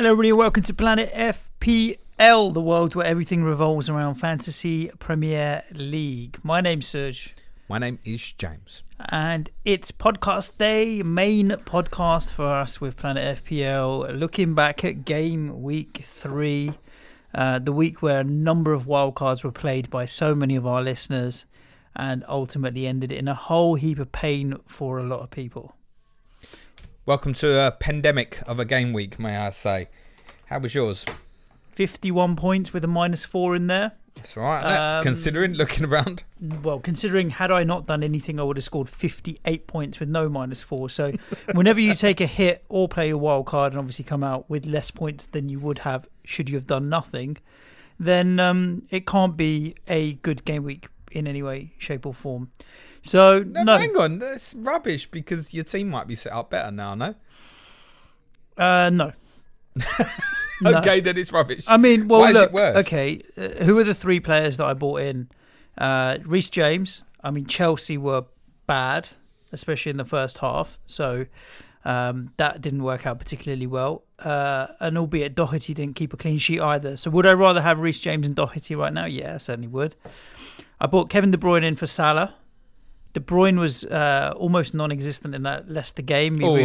Hello everybody, welcome to Planet FPL, the world where everything revolves around Fantasy Premier League. My name's Suj. My name is James. And it's podcast day, main podcast for us with Planet FPL, looking back at game week 3, the week where a number of wildcards were played by so many of our listeners and ultimately ended in a whole heap of pain for a lot of people. Welcome to a pandemic of a game week, may I say. How was yours? 51 points with a -4 in there. That's right. Considering, looking around. Well, considering had I not done anything, I would have scored 58 points with no -4. So whenever you take a hit or play a wild card and obviously come out with less points than you would have should you have done nothing, then it can't be a good game week in any way, shape or form. So no. Hang on, that's rubbish because your team might be set up better now, no? No. Okay, then it's rubbish. I mean, well, Why look, is it worse? okay, who are the 3 players that I bought in? Suj James. I mean, Chelsea were bad, especially in the first half. So that didn't work out particularly well. And albeit Doherty didn't keep a clean sheet either. So would I rather have Suj James and Doherty right now? Yeah, I certainly would. I bought Kevin De Bruyne in for Salah. De Bruyne was almost non-existent in that Leicester game. Whoa.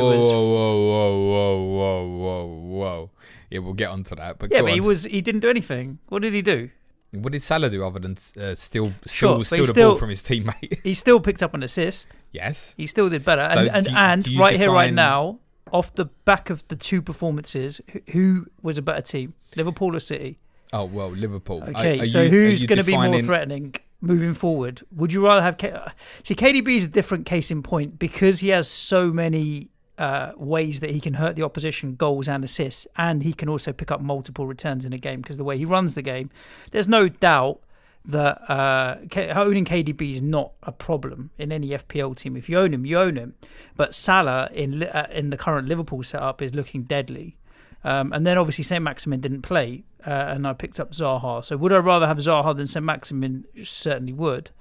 Yeah, we'll get onto that. But yeah, but he didn't do anything. What did he do? What did Salah do other than steal the ball from his teammate? He still picked up an assist. Yes. He still did better. So and right here, right now, off the back of the 2 performances, who was a better team? Liverpool or City? Oh, well, Liverpool. Okay, so who's going to be more threatening moving forward? Would you rather have... See, KDB is a different case in point because he has so many ways that he can hurt the opposition, goals and assists, and he can also pick up multiple returns in a game because the way he runs the game, there's no doubt that owning KDB is not a problem in any FPL team. If you own him, you own him. But Salah in the current Liverpool setup is looking deadly. And then obviously St. Maximin didn't play, and I picked up Zaha. So would I rather have Zaha than St. Maximin? Certainly would.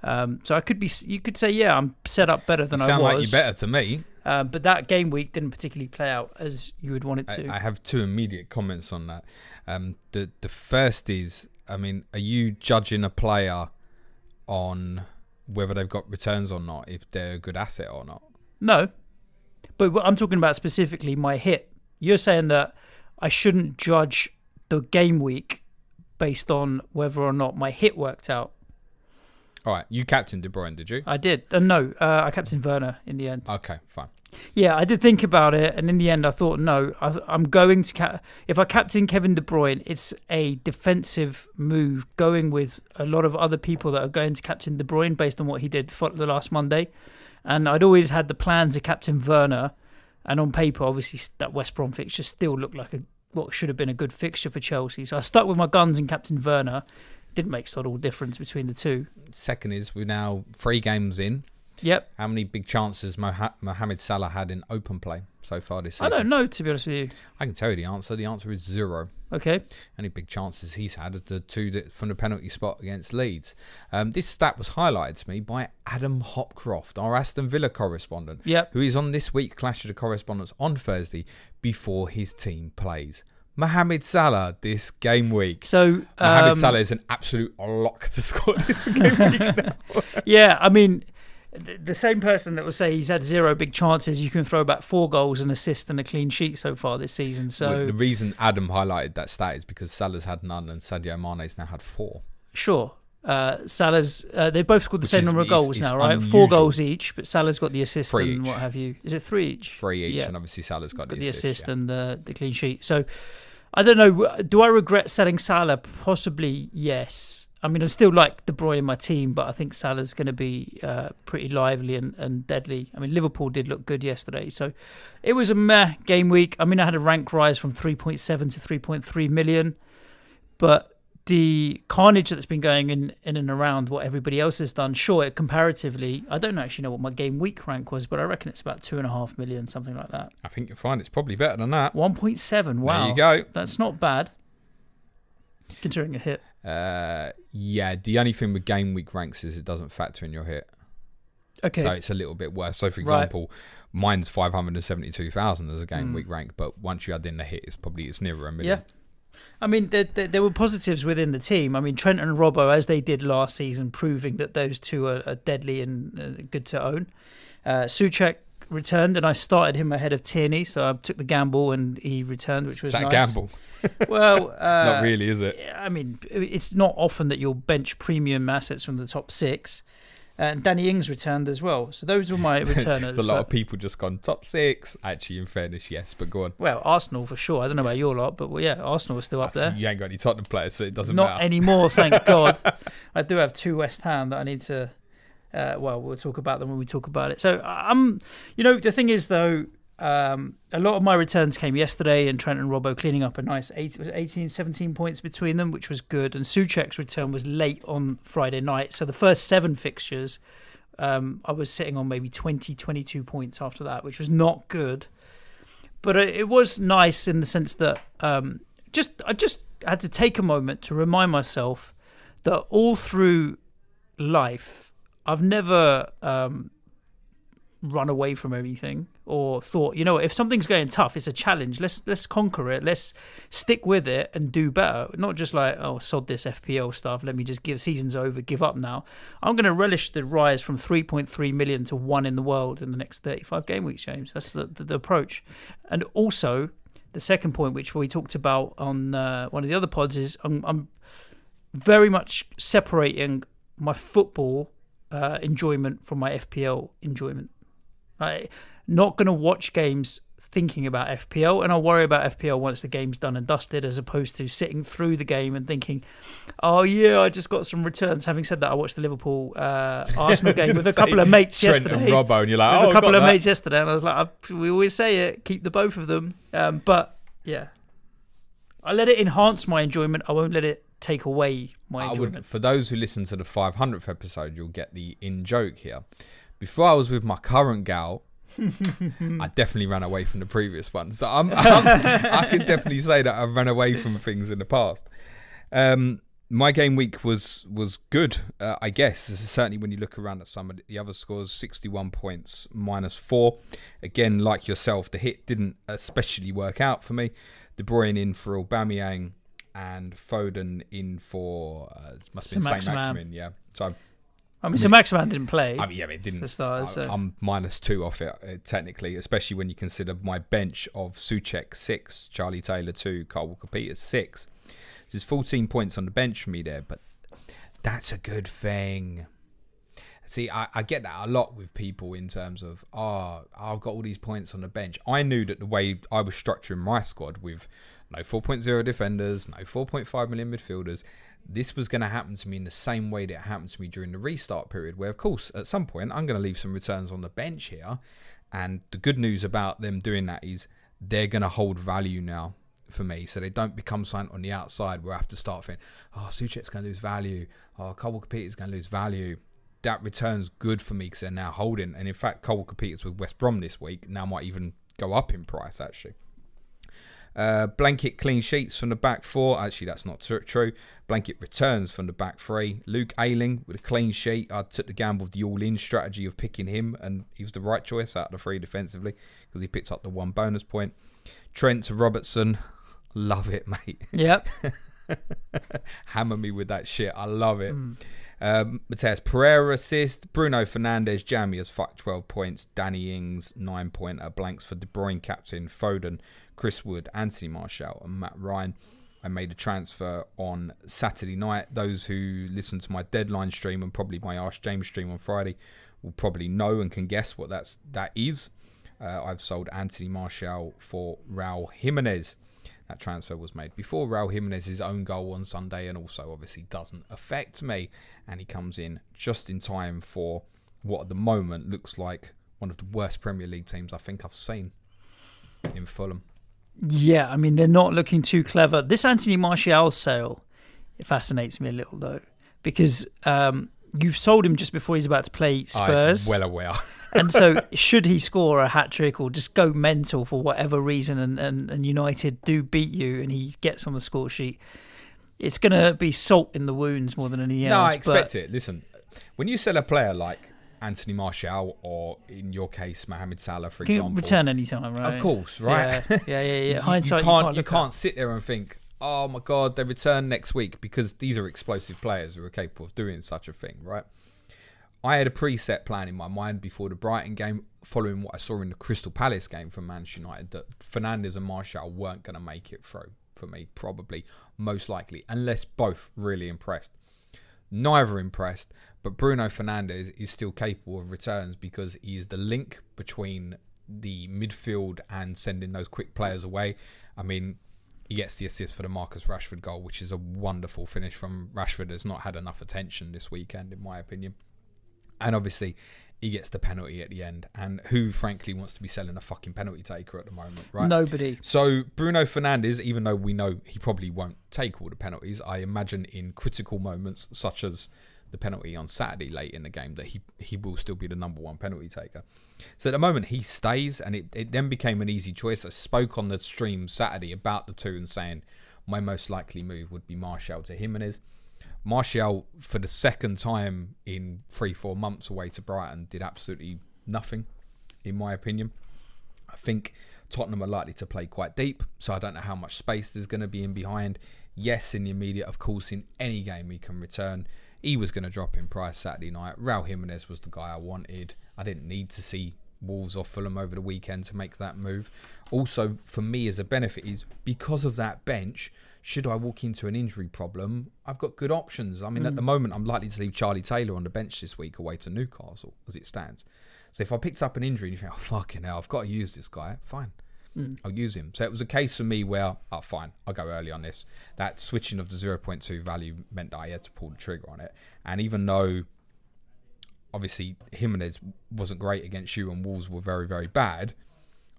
So you could say, yeah, I'm set up better than I was. Sound like you're better to me. But that game week didn't particularly play out as you would want it to. I have 2 immediate comments on that. The first is, I mean, are you judging a player on whether they've got returns or not, if they're a good asset or not? No. But what I'm talking about specifically my hit. You're saying that I shouldn't judge the game week based on whether or not my hit worked out. All right, you captained De Bruyne, did you? I did. No, I captained Werner in the end. Okay, fine. Yeah, I did think about it, and in the end I thought, no, I'm going to... If I captain Kevin De Bruyne, it's a defensive move, going with a lot of other people that are going to captain De Bruyne based on what he did for the last Monday. And I'd always had the plan to captain Werner. And on paper, obviously, that West Brom fixture still looked like what should have been a good fixture for Chelsea. So I stuck with my guns and captain Werner. Didn't make sort of difference between the 2. Second is we're now 3 games in. Yep. How many big chances Mohamed Salah had in open play so far this season? I don't know, to be honest with you. I can tell you the answer. The answer is 0. Okay. Only big chances he's had are the 2 from the penalty spot against Leeds. This stat was highlighted to me by Adam Hopcroft, our Aston Villa correspondent, who is on this week's Clash of the Correspondents on Thursday before his team plays. Mohamed Salah this game week. So Mohamed Salah is an absolute lock to score this game week now. Yeah, I mean, the same person that will say he's had 0 big chances, you can throw back 4 goals, an assist and a clean sheet so far this season. So well, the reason Adam highlighted that stat is because Salah's had none and Sadio Mane's now had 4. Sure. Salah's they both scored the same number of goals now, right? Unusual. 4 goals each, but Salah's got the assist 3 and each. what have you. Is it 3 each? 3 each, and obviously Salah's got the assist and the clean sheet. So I don't know. Do I regret selling Salah? Possibly, yes. I mean, I still like De Bruyne in my team, but I think Salah's going to be pretty lively and deadly. I mean, Liverpool did look good yesterday. So it was a meh game week. I mean, I had a rank rise from 3.7 to 3.3 million. But the carnage that's been going in and around what everybody else has done, sure, comparatively, I don't actually know what my game week rank was, but I reckon it's about 2.5 million, something like that. I think you'll find it's probably better than that. 1.7, wow. There you go. That's not bad, considering a hit. Yeah, the only thing with game week ranks is it doesn't factor in your hit. Okay. So it's a little bit worse. So, for example, mine's 572,000 as a game week rank, but once you add in the hit, it's nearer a million. Yeah. I mean, there were positives within the team. I mean, Trent and Robbo, as they did last season, proving that those two are deadly and good to own. Souček returned, and I started him ahead of Tierney, so I took the gamble, and he returned, which was nice. Is that a gamble? Well, not really, is it? I mean, it's not often that you'll bench premium assets from the top 6. And Danny Ings returned as well. So those were my returners. There's a lot of people just gone top 6. Actually, in fairness, yes, but go on. Well, Arsenal for sure. I don't know about your lot, but Arsenal are still up there. You ain't got any Tottenham players, so it doesn't matter. Not anymore, thank God. I do have 2 West Ham that I need to... we'll talk about them when we talk about it. So, the thing is, though, a lot of my returns came yesterday, and Trent and Robbo cleaning up a nice 18, 17 points between them, which was good. And Souček's return was late on Friday night. So the first 7 fixtures, I was sitting on maybe 20, 22 points after that, which was not good. But it was nice in the sense that I just had to take a moment to remind myself that all through life, I've never run away from anything or thought, if something's going tough, it's a challenge. Let's conquer it. Let's stick with it and do better. Not just like, oh, sod this FPL stuff. Let me just season's over, give up now. I'm going to relish the rise from 3.3 million to 1 in the world in the next 35 game weeks, James. That's the approach. And also, the second point, which we talked about on one of the other pods, is I'm very much separating my football enjoyment from my FPL enjoyment. I'm not going to watch games thinking about FPL, and I'll worry about FPL once the game's done and dusted, as opposed to sitting through the game and thinking, oh yeah, I just got some returns. Having said that, I watched the Liverpool Arsenal game with a couple of mates yesterday. Trent and Robbo, and you're like, with a couple of mates yesterday, and I was like, we always say it, keep the both of them. But yeah, I let it enhance my enjoyment. I won't let it take away my enjoyment. For those who listen to the 500th episode, you'll get the in-joke here. Before I was with my current gal, I definitely ran away from the previous one. So I can definitely say that I've run away from things in the past. My game week was good, I guess. Certainly when you look around at some of the other scores, 61 points, -4. Again, like yourself, the hit didn't especially work out for me. De Bruyne in for Aubameyang, and Foden in for must have been Saint-Maximin, yeah. So Saint-Maximin didn't play. It didn't. For starters, so. I'm -2 off it technically, especially when you consider my bench of Souček 6, Charlie Taylor 2, Kyle Walker-Peters 6. There's 14 points on the bench for me there, but that's a good thing. See, I get that a lot with people in terms of, I've got all these points on the bench. I knew that the way I was structuring my squad with no 4.0 defenders, no 4.5 million midfielders, this was going to happen to me in the same way that it happened to me during the restart period, where, of course, at some point, I'm going to leave some returns on the bench here. And the good news about them doing that is they're going to hold value now for me, so they don't become something on the outside where I have to start thinking, Souček's going to lose value, Kyle Walker-Peters going to lose value. That return's good for me because they're now holding. And in fact, Kyle Walker-Peters with West Brom this week now might even go up in price, actually. Blanket clean sheets from the back 4. Actually, that's not true. Blanket returns from the back 3. Luke Ayling with a clean sheet. I took the gamble of the all-in strategy of picking him, and he was the right choice out of the 3 defensively because he picked up the 1 bonus point. Trent to Robertson. Love it, mate. Yep. Hammer me with that shit. I love it. Mateus Pereira assist. Bruno Fernandez, jammy as fuck, 12 points. Danny Ings, 9-pointer. Blanks for De Bruyne, captain. Foden, Chris Wood, Anthony Martial, and Matt Ryan. I made a transfer on Saturday night. Those who listen to my deadline stream and probably my Ask James stream on Friday will probably know and can guess what that is. I've sold Anthony Martial for Raul Jimenez. That transfer was made before Raul Jimenez's own goal on Sunday, and also obviously doesn't affect me. And he comes in just in time for what at the moment looks like one of the worst Premier League teams I think I've seen in Fulham. Yeah, I mean, they're not looking too clever. This Anthony Martial sale, it fascinates me a little, though, because you've sold him just before he's about to play Spurs. I'm well aware. And so should he score a hat-trick or just go mental for whatever reason and United do beat you and he gets on the score sheet, it's going to be salt in the wounds more than anything else. No, I expect it. Listen, when you sell a player like Anthony Martial, or in your case, Mohamed Salah, for example. Return anytime, right? Of course, right? Yeah. Hindsight, you can't sit there and think, oh my God, they return next week, because these are explosive players who are capable of doing such a thing, right? I had a preset plan in my mind before the Brighton game, following what I saw in the Crystal Palace game from Manchester United, that Fernandez and Martial weren't going to make it through for me, probably, most likely, unless both really impressed. Neither impressed, but Bruno Fernandez is still capable of returns because he's the link between the midfield and sending those quick players away. I mean, he gets the assist for the Marcus Rashford goal, which is a wonderful finish from Rashford. Has not had enough attention this weekend, in my opinion. And obviously, he gets the penalty at the end. And who, frankly, wants to be selling a fucking penalty taker at the moment, right? Nobody. So, Bruno Fernandez, even though we know he probably won't take all the penalties, I imagine in critical moments, such as the penalty on Saturday late in the game, that he will still be the number one penalty taker. So, at the moment, he stays, and it then became an easy choice. I spoke on the stream Saturday about the two and saying my most likely move would be Martial to Jimenez. Martial, for the second time in 3-4 months away to Brighton, did absolutely nothing, in my opinion. I think Tottenham are likely to play quite deep, so I don't know how much space there's going to be in behind. Yes, in the immediate, of course, in any game he can return. He was going to drop in price Saturday night. Raul Jimenez was the guy I wanted. I didn't need to see Wolves or Fulham over the weekend to make that move. Also, for me as a benefit is, because of that bench, should I walk into an injury problem, I've got good options. I mean, at the moment, I'm likely to leave Charlie Taylor on the bench this week away to Newcastle, as it stands. So if I picked up an injury and you think, oh, fucking hell, I've got to use this guy, fine. I'll use him. So it was a case for me where, oh, fine, I'll go early on this. That switching of the 0.2 value meant that I had to pull the trigger on it. And even though, obviously, Jimenez wasn't great against you and Wolves were very, very bad,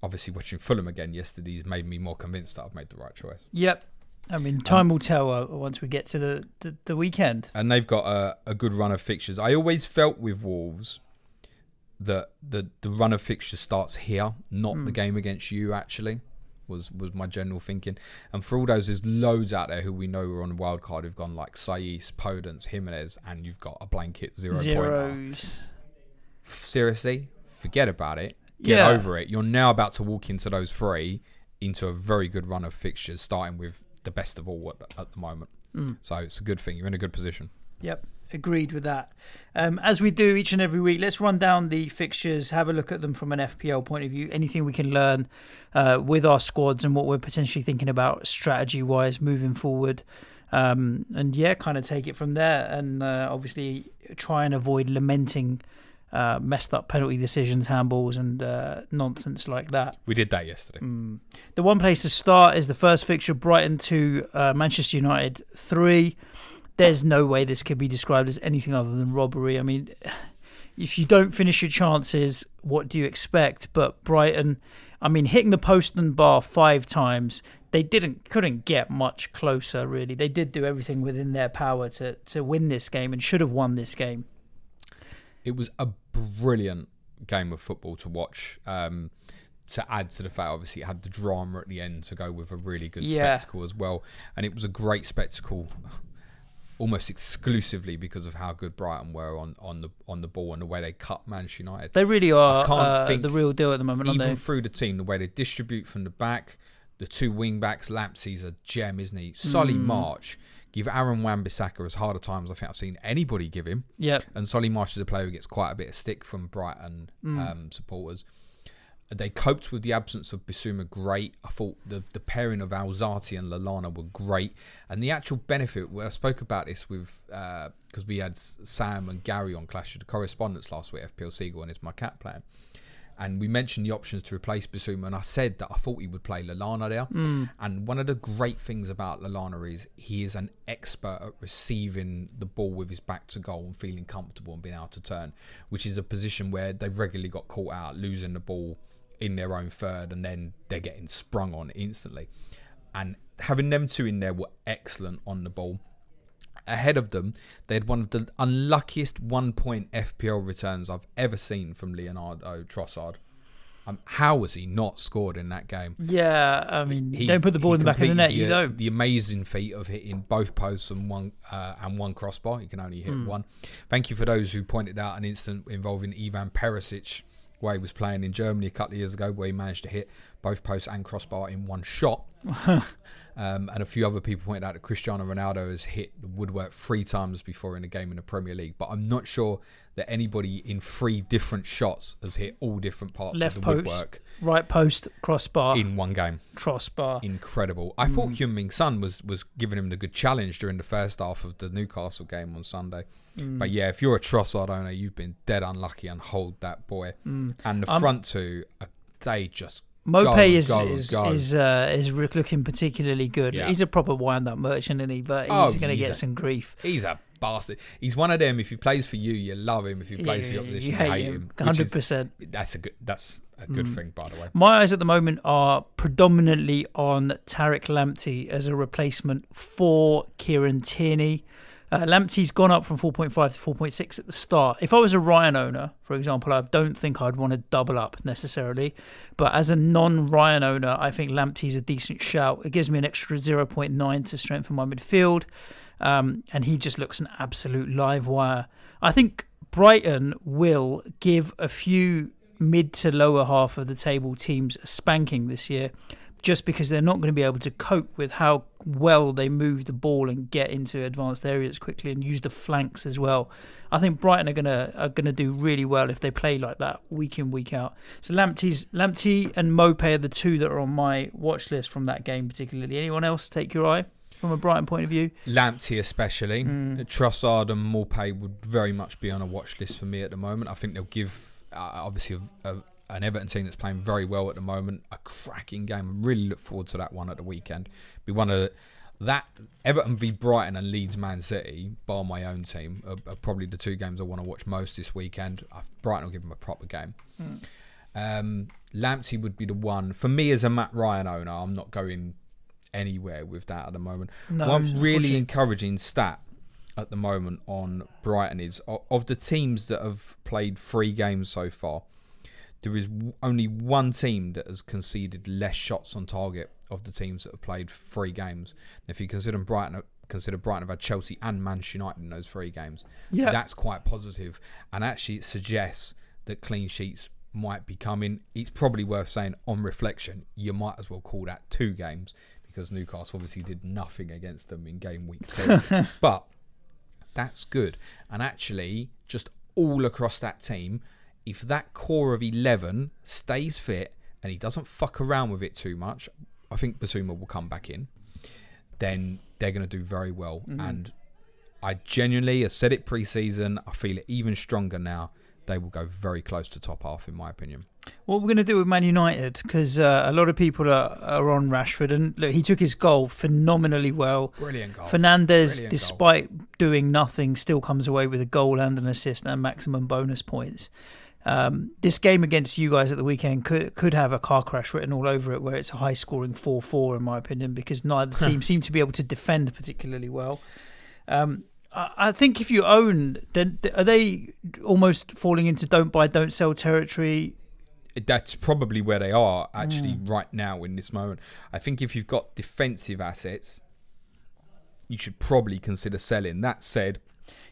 obviously watching Fulham again yesterday's made me more convinced that I've made the right choice. Yep. I mean, time will tell once we get to the weekend. And they've got a good run of fixtures. I always felt with Wolves that the run of fixtures starts here, not the game against you, actually, was my general thinking. And for all those, there's loads out there who we know are on the wild card who've gone like Saiss, Podence, Jimenez, and you've got a blanket zeros. Seriously? Forget about it. Get over it. You're now about to walk into those three into a very good run of fixtures, starting with the best of all at the moment. So it's a good thing. You're in a good position. Yep, agreed with that. As we do each and every week, let's run down the fixtures, have a look at them from an FPL point of view, anything we can learn with our squads and what we're potentially thinking about strategy-wise moving forward. And yeah, kind of take it from there, and obviously try and avoid lamenting messed up penalty decisions, handballs and nonsense like that. We did that yesterday. The one place to start is the first fixture, Brighton 2, Manchester United 3. There's no way this could be described as anything other than robbery. I mean, if you don't finish your chances, what do you expect? But Brighton, I mean, hitting the post and bar 5 times, they couldn't get much closer, really. They did do everything within their power to win this game and should have won this game. It was a brilliant game of football to watch. To add to the fact, obviously, it had the drama at the end to go with a really good spectacle as well. And it was a great spectacle, almost exclusively because of how good Brighton were on the ball and the way they cut Manchester United. They really are the real deal at the moment, aren't they? Even through the team, the way they distribute from the back, the 2 wing-backs, Lamptey's a gem, isn't he? Solly March. Give Aaron Wan-Bissaka as hard a time as I think I've seen anybody give him. Yep. And Solly March is a player who gets quite a bit of stick from Brighton supporters. They coped with the absence of Bissouma great. I thought the pairing of Alzati and Lallana were great. And the actual benefit, I spoke about this with, because we had Sam and Gary on Clash of the Correspondents last week, FPL Seagull and it's my cat plan. And we mentioned the options to replace Bissouma, and I said that I thought he would play Lallana there. And one of the great things about Lallana is he is an expert at receiving the ball with his back to goal and feeling comfortable and being able to turn, which is a position where they regularly got caught out losing the ball in their own third, and then they're getting sprung on instantly. And having them two in there were excellent on the ball. Ahead of them, they had one of the unluckiest 1-point FPL returns I've ever seen from Leonardo Trossard. How has he not scored in that game? Yeah, I mean, don't put the ball in the back of the net. You don't. The amazing feat of hitting both posts and one crossbar. You can only hit one. Thank you for those who pointed out an incident involving Ivan Perisic, where he was playing in Germany a couple of years ago, where he managed to hit both posts and crossbar in one shot. And a few other people pointed out that Cristiano Ronaldo has hit the woodwork 3 times before in a game in the Premier League. But I'm not sure that anybody in 3 different shots has hit all different parts of the woodwork. Right post, crossbar. In one game. Crossbar. Incredible. I thought Heung-min Son was giving him the good challenge during the first half of the Newcastle game on Sunday. But yeah, if you're a Trossard owner, you've been dead unlucky and hold that boy. And the front two, they just Mopé is looking particularly good. Yeah. He's a proper wind-up merchant, isn't he? But he's going to get some grief. He's a bastard. He's one of them. If he plays for you, you love him. If he plays for the opposition, you hate him. 100%. That's a good thing, by the way. My eyes at the moment are predominantly on Tyrick Lamptey as a replacement for Kieran Tierney. Lamptey's gone up from 4.5 to 4.6 at the start. If I was a Ryan owner, for example, I don't think I'd want to double up necessarily. But as a non-Ryan owner, I think Lamptey's a decent shout. It gives me an extra 0.9 to strengthen my midfield. And he just looks an absolute live wire. I think Brighton will give a few mid to lower half of the table teams a spanking this year, just because they're not going to be able to cope with how well they move the ball and get into advanced areas quickly and use the flanks as well. I think Brighton are gonna do really well if they play like that week in, week out. So Lamptey and Mopé are the 2 that are on my watch list from that game particularly. Anyone else take your eye from a Brighton point of view? Lamptey especially. Trossard and Mopé would very much be on a watch list for me at the moment. I think they'll give obviously an Everton team that's playing very well at the moment a cracking game. I really look forward to that one at the weekend. Be one of that Everton v Brighton and Leeds Man City, bar my own team, are probably the 2 games I want to watch most this weekend. Brighton will give them a proper game. Lamptey would be the one for me as a Matt Ryan owner. I'm not going anywhere with that at the moment. One really encouraging stat at the moment on Brighton is of the teams that have played 3 games so far, there is only one team that has conceded less shots on target of the teams that have played 3 games. And if you consider Brighton have had Chelsea and Manchester United in those 3 games, that's quite positive. And actually it suggests that clean sheets might be coming. It's probably worth saying on reflection, you might as well call that 2 games, because Newcastle obviously did nothing against them in game week 2. But that's good. And actually, just all across that team, if that core of 11 stays fit and he doesn't fuck around with it too much, I think Basuma will come back in, then they're going to do very well. And I genuinely, I said it pre-season, I feel it even stronger now. They will go very close to top half, in my opinion. What we're going to do with Man United, because a lot of people are on Rashford, and look, he took his goal phenomenally well. Brilliant goal. Fernandez, despite doing nothing, still comes away with a goal and an assist and maximum bonus points. This game against you guys at the weekend could have a car crash written all over it, where it's a high-scoring 4-4, in my opinion, because neither team seem to be able to defend particularly well. I think if you own, then are they almost falling into don't buy, don't sell territory? That's probably where they are actually right now in this moment. I think if you've got defensive assets, you should probably consider selling. That said,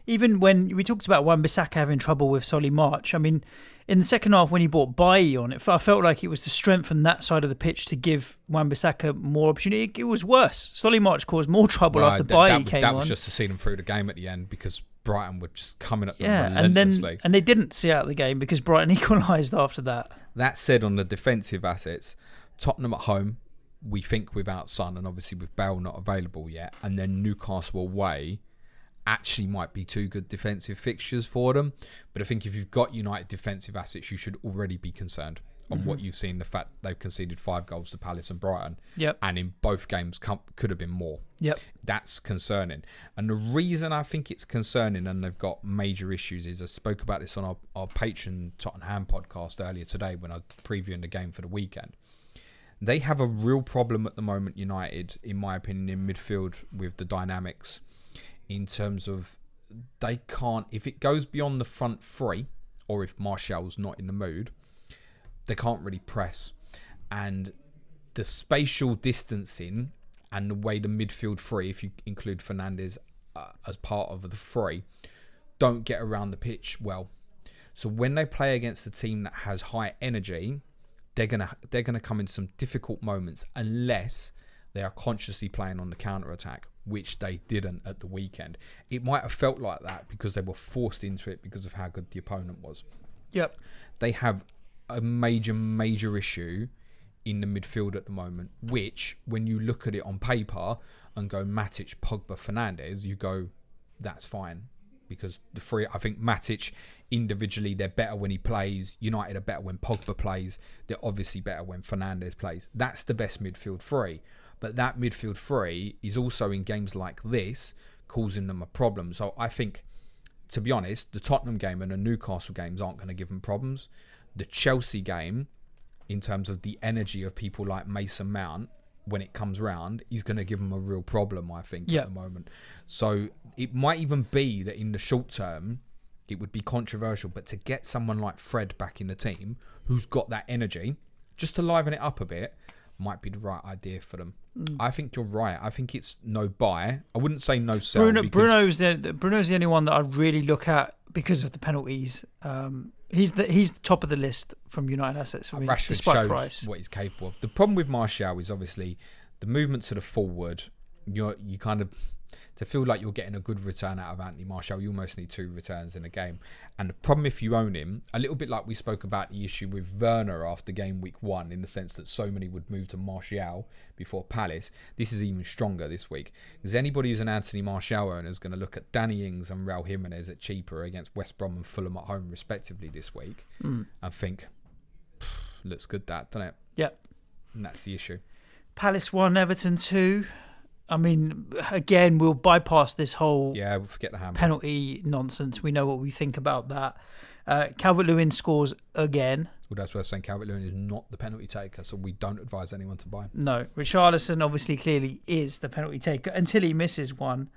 even when we talked about Wan-Bissaka having trouble with Solly March, I mean, in the second half when he brought Bailly on, I felt like it was to strengthen that side of the pitch to give Wan-Bissaka more opportunity. It was worse. Solly March caused more trouble after Bailly came on. That was just to see them through the game at the end, because Brighton were just coming at them relentlessly. And they didn't see out the game because Brighton equalised after that. That said, on the defensive assets, Tottenham at home, we think without Son, and obviously with Bale not available yet, and then Newcastle away, actually might be 2 good defensive fixtures for them. But I think if you've got United defensive assets, you should already be concerned on what you've seen, the fact they've conceded 5 goals to Palace and Brighton. And in both games could have been more. That's concerning. And the reason I think it's concerning and they've got major issues is, I spoke about this on our Patreon Tottenham podcast earlier today when I was previewing the game for the weekend. They have a real problem at the moment, United, in my opinion, in midfield with the dynamics, in terms of they can't, if it goes beyond the front 3, or if Martial's not in the mood, they can't really press. And the spatial distancing and the way the midfield three, if you include Fernandez as part of the three, don't get around the pitch well. So when they play against a team that has high energy, they're gonna come in some difficult moments unless they are consciously playing on the counter-attack, which they didn't at the weekend. It might have felt like that because they were forced into it because of how good the opponent was. Yep. They have a major issue in the midfield at the moment, which when you look at it on paper and go Matic, Pogba, Fernandez, you go, that's fine. Because the three, I think Matic individually, they're better when he plays. United are better when Pogba plays. They're obviously better when Fernandez plays. That's the best midfield three. But that midfield three is also in games like this causing them a problem. So I think, to be honest, the Tottenham game and the Newcastle games aren't going to give them problems. The Chelsea game, in terms of the energy of people like Mason Mount, when it comes round, is going to give them a real problem, I think, at the moment. So it might even be that in the short term, it would be controversial, but to get someone like Fred back in the team, who's got that energy, just to liven it up a bit, might be the right idea for them. I think you're right. I think it's no buy. I wouldn't say no sell. Bruno's the only one that I really look at because of the penalties. He's the top of the list from United assets for me, Rashford despite shows price. What he's capable of. The problem with Martial is obviously the movement to the forward. You kind of, to feel like you're getting a good return out of Anthony Martial, you almost need 2 returns in a game. And the problem if you own him, a little bit like we spoke about the issue with Werner after game week 1, in the sense that so many would move to Martial before Palace. This is even stronger this week. Because anybody who's an Anthony Martial owner is going to look at Danny Ings and Raul Jimenez at cheaper against West Brom and Fulham at home respectively this week and think, looks good that, doesn't it? Yep. And that's the issue. Palace 1, Everton 2. I mean, again, we'll bypass this whole we'll forget the hammer. Penalty nonsense. We know what we think about that. Calvert-Lewin scores again. Well, that's worth saying. Calvert-Lewin is not the penalty taker, so we don't advise anyone to buy him. No. Richarlison obviously clearly is the penalty taker until he misses one.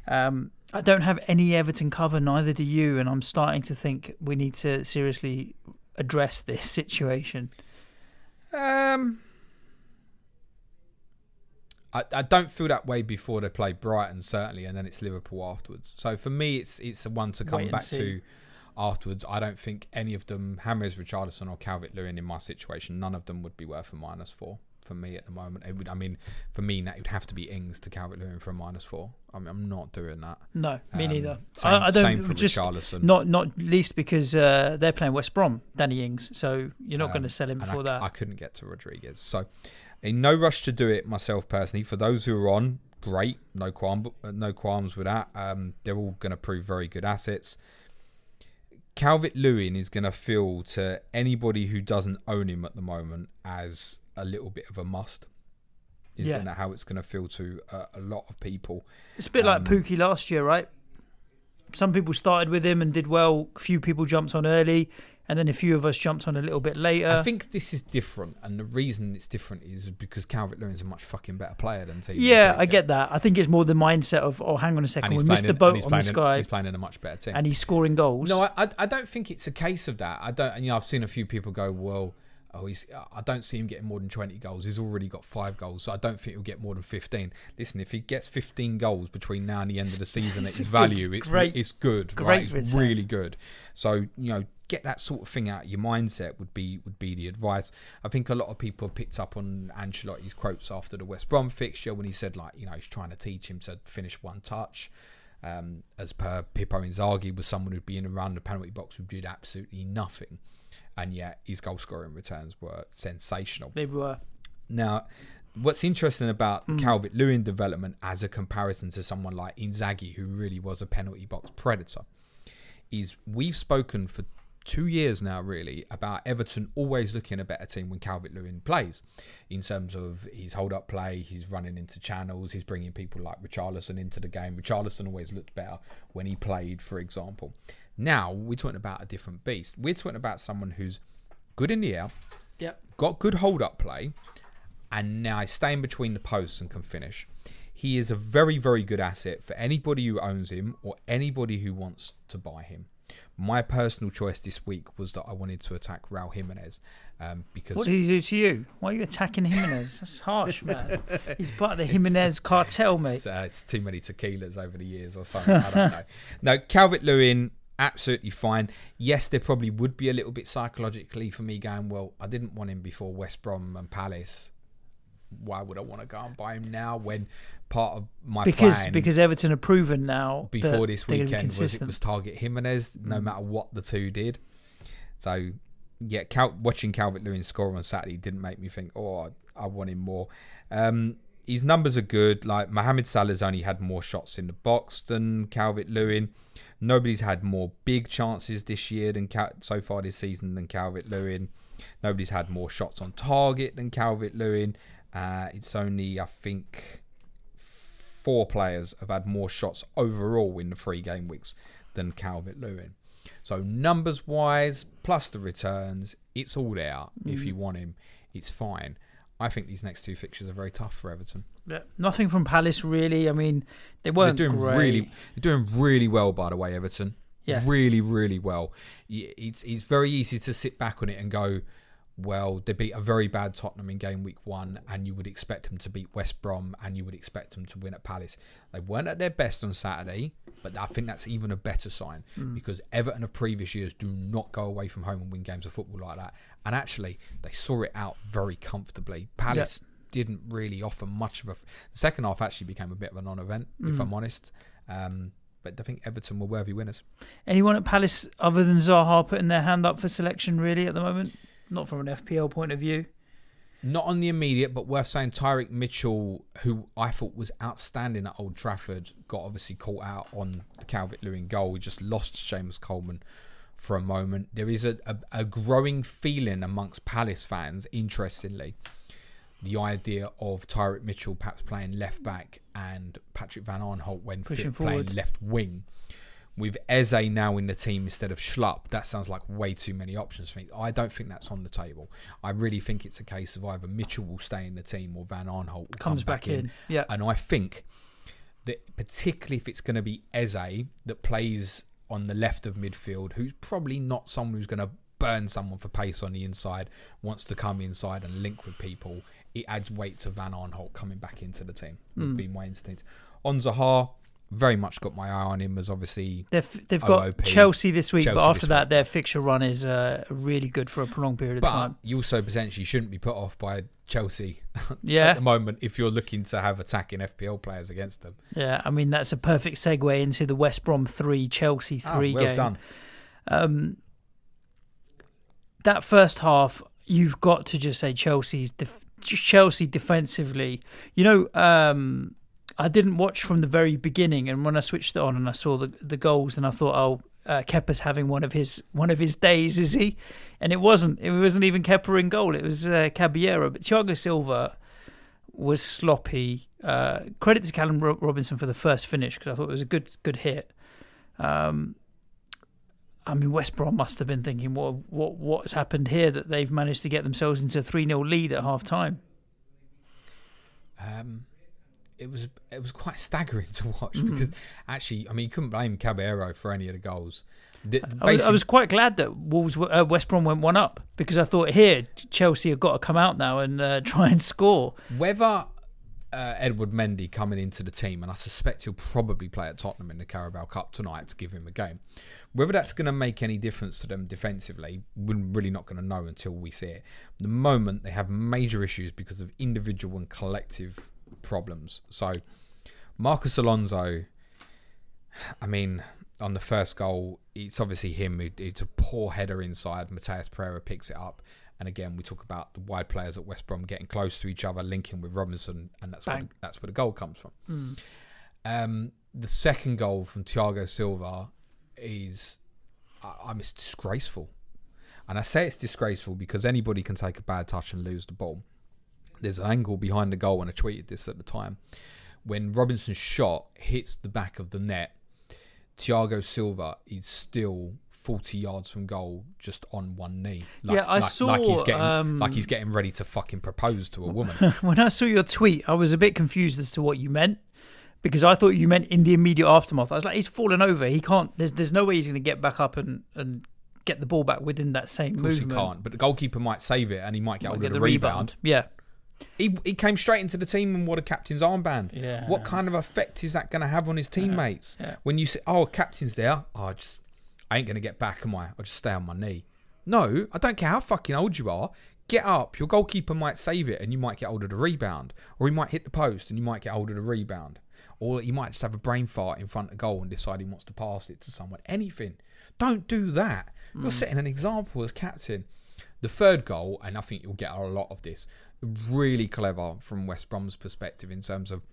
I don't have any Everton cover, neither do you, and I'm starting to think we need to seriously address this situation. I don't feel that way before they play Brighton, certainly, and then it's Liverpool afterwards. So for me, it's a one to come back to afterwards. I don't think any of them, James, Richarlison or Calvert-Lewin in my situation, none of them would be worth a -4 for me at the moment. It would, I mean, for me, it would have to be Ings to Calvert-Lewin for a -4. I mean, I'm not doing that. No, me neither. I don't. Same for just Richarlison. Not least because they're playing West Brom, Danny Ings. So you're not going to sell him before that. I couldn't get to Rodriguez. So in no rush to do it myself personally. For those who are on, great. No qualms with that. They're all going to prove very good assets. Calvert-Lewin is going to feel to anybody who doesn't own him at the moment as a little bit of a must. Isn't that how it's going to feel to a lot of people? It's a bit like Pookie last year, right? Some people started with him and did well. A few people jumped on early, and then a few of us jumped on a little bit later. I think this is different, and the reason it's different is because Calvert-Lewin's a much fucking better player than T. Yeah, I get that. I think it's more the mindset of, oh, hang on a second, we missed the boat on this guy. He's playing in a much better team, and he's scoring goals. No, I don't think it's a case of that. I don't. You know, I've seen a few people go, well, I don't see him getting more than 20 goals. He's already got 5 goals, so I don't think he'll get more than 15. Listen, if he gets 15 goals between now and the end of the season at his value, it's good. Right? It's really good. So, you know, get that sort of thing out of your mindset would be the advice. I think a lot of people picked up on Ancelotti's quotes after the West Brom fixture when he said, like, you know, he's trying to teach him to finish one touch. As per Pippo Inzaghi was someone who'd be in around the penalty box who did absolutely nothing. And yet his goal scoring returns were sensational. They were. Now, what's interesting about the Calvert-Lewin development as a comparison to someone like Inzaghi, who really was a penalty box predator, is we've spoken for 2 years now, really, about Everton always looking a better team when Calvert-Lewin plays. In terms of his hold-up play, he's running into channels, he's bringing people like Richarlison into the game. Richarlison always looked better when he played, for example. Now, we're talking about a different beast. We're talking about someone who's good in the air, got good hold-up play, and now he's staying between the posts and can finish. He is a very, very good asset for anybody who owns him or anybody who wants to buy him. My personal choice this week was that I wanted to attack Raul Jimenez. Because what did he do to you? Why are you attacking Jimenez? That's harsh, man. He's part of the Jimenez cartel, mate. It's too many tequilas over the years or something. I don't know. No, Calvert-Lewin, absolutely fine. Yes, there probably would be a little bit psychologically for me going, well, I didn't want him before West Brom and Palace. Why would I want to go and buy him now when part of my plan... Because Everton are proven now before this weekend was target Jimenez, no matter what the two did. So... yeah, watching Calvert-Lewin score on Saturday didn't make me think, oh, I want him more. His numbers are good. Like, Mohamed Salah's only had more shots in the box than Calvert-Lewin. Nobody's had more big chances this year so far this season than Calvert-Lewin. Nobody's had more shots on target than Calvert-Lewin. It's only, I think, 4 players have had more shots overall in the 3 game weeks than Calvert-Lewin. So numbers-wise, plus the returns, it's all there. If you want him, it's fine. I think these next 2 fixtures are very tough for Everton. Yeah, nothing from Palace, really. I mean, they weren't great. They're doing really well, by the way, Everton. Yeah. Really, really well. It's very easy to sit back on it and go, well, they beat a very bad Tottenham in game week 1, and you would expect them to beat West Brom, and you would expect them to win at Palace. They weren't at their best on Saturday, but I think that's even a better sign, because Everton of previous years do not go away from home and win games of football like that. And actually, they saw it out very comfortably. Palace didn't really offer much of a... The second half actually became a bit of a non-event, if I'm honest. But I think Everton were worthy winners. Anyone at Palace other than Zaha putting their hand up for selection, really, at the moment? Not from an FPL point of view. Not on the immediate, but worth saying Tyrick Mitchell, who I thought was outstanding at Old Trafford, got obviously caught out on the Calvert-Lewin goal. He just lost Seamus Coleman for a moment. There is a growing feeling amongst Palace fans, interestingly, the idea of Tyrick Mitchell perhaps playing left back and Patrick Van Aanholt when fit playing left wing. With Eze now in the team instead of Schlupp, that sounds like way too many options for me. I don't think that's on the table. I really think it's a case of either Mitchell will stay in the team or Van Aanholt comes back in. Yeah. And I think that particularly if it's going to be Eze that plays on the left of midfield, who's probably not someone who's going to burn someone for pace on the inside, wants to come inside and link with people, it adds weight to Van Aanholt coming back into the team, would be my instinct. On Zaha, very much got my eye on him as obviously they've got Chelsea this week, but after that their fixture run is really good for a prolonged period of time. You also potentially shouldn't be put off by Chelsea at the moment if you're looking to have attacking FPL players against them. Yeah, I mean that's a perfect segue into the West Brom 3 Chelsea 3 game. Well done. That first half, you've got to just say Chelsea defensively. You know, I didn't watch from the very beginning, and when I switched it on and I saw the goals, and I thought, Kepa's having one of his days, is he? And it wasn't. It wasn't even Kepa in goal. It was Caballero. But Thiago Silva was sloppy. Credit to Callum Robinson for the first finish, because I thought it was a good hit. I mean, West Brom must have been thinking, what's happened here that they've managed to get themselves into a 3-0 lead at half time. It was quite staggering to watch because actually, I mean, you couldn't blame Caballero for any of the goals. I was quite glad that West Brom went 1 up, because I thought here Chelsea have got to come out now and try and score. Whether Edward Mendy coming into the team, and I suspect he'll probably play at Tottenham in the Carabao Cup tonight to give him a game, whether that's going to make any difference to them defensively, we're really not going to know until we see it. At the moment, they have major issues because of individual and collective problems. So Marcus Alonso, I mean, on the first goal, it's obviously him. It's a poor header inside. Mateus Pereira picks it up, and again we talk about the wide players at West Brom getting close to each other, linking with Robinson, and that's where the goal comes from. The second goal from Thiago Silva is it's disgraceful, and I say it's disgraceful because anybody can take a bad touch and lose the ball. There's an angle behind the goal, and I tweeted this at the time. When Robinson's shot hits the back of the net, Thiago Silva is still 40 yards from goal, just on one knee. I saw... Like he's getting ready to fucking propose to a woman. When I saw your tweet, I was a bit confused as to what you meant, because I thought you meant in the immediate aftermath. I was like, he's fallen over. He can't. There's no way he's going to get back up and get the ball back within that same movement. Of course he can't. But the goalkeeper might save it, and he might get hold of the rebound. Yeah. He came straight into the team and wore the captain's armband. Yeah. What kind of effect is that going to have on his teammates? Yeah. When you say, "Oh, captain's there," I ain't going to get back, am I? I'll just stay on my knee. No, I don't care how fucking old you are. Get up. Your goalkeeper might save it, and you might get hold of the rebound, or he might hit the post, and you might get hold of the rebound, or he might just have a brain fart in front of goal and decide he wants to pass it to someone. Anything. Don't do that. You're setting an example as captain. The third goal, and I think you'll get a lot of this, really clever from West Brom's perspective in terms of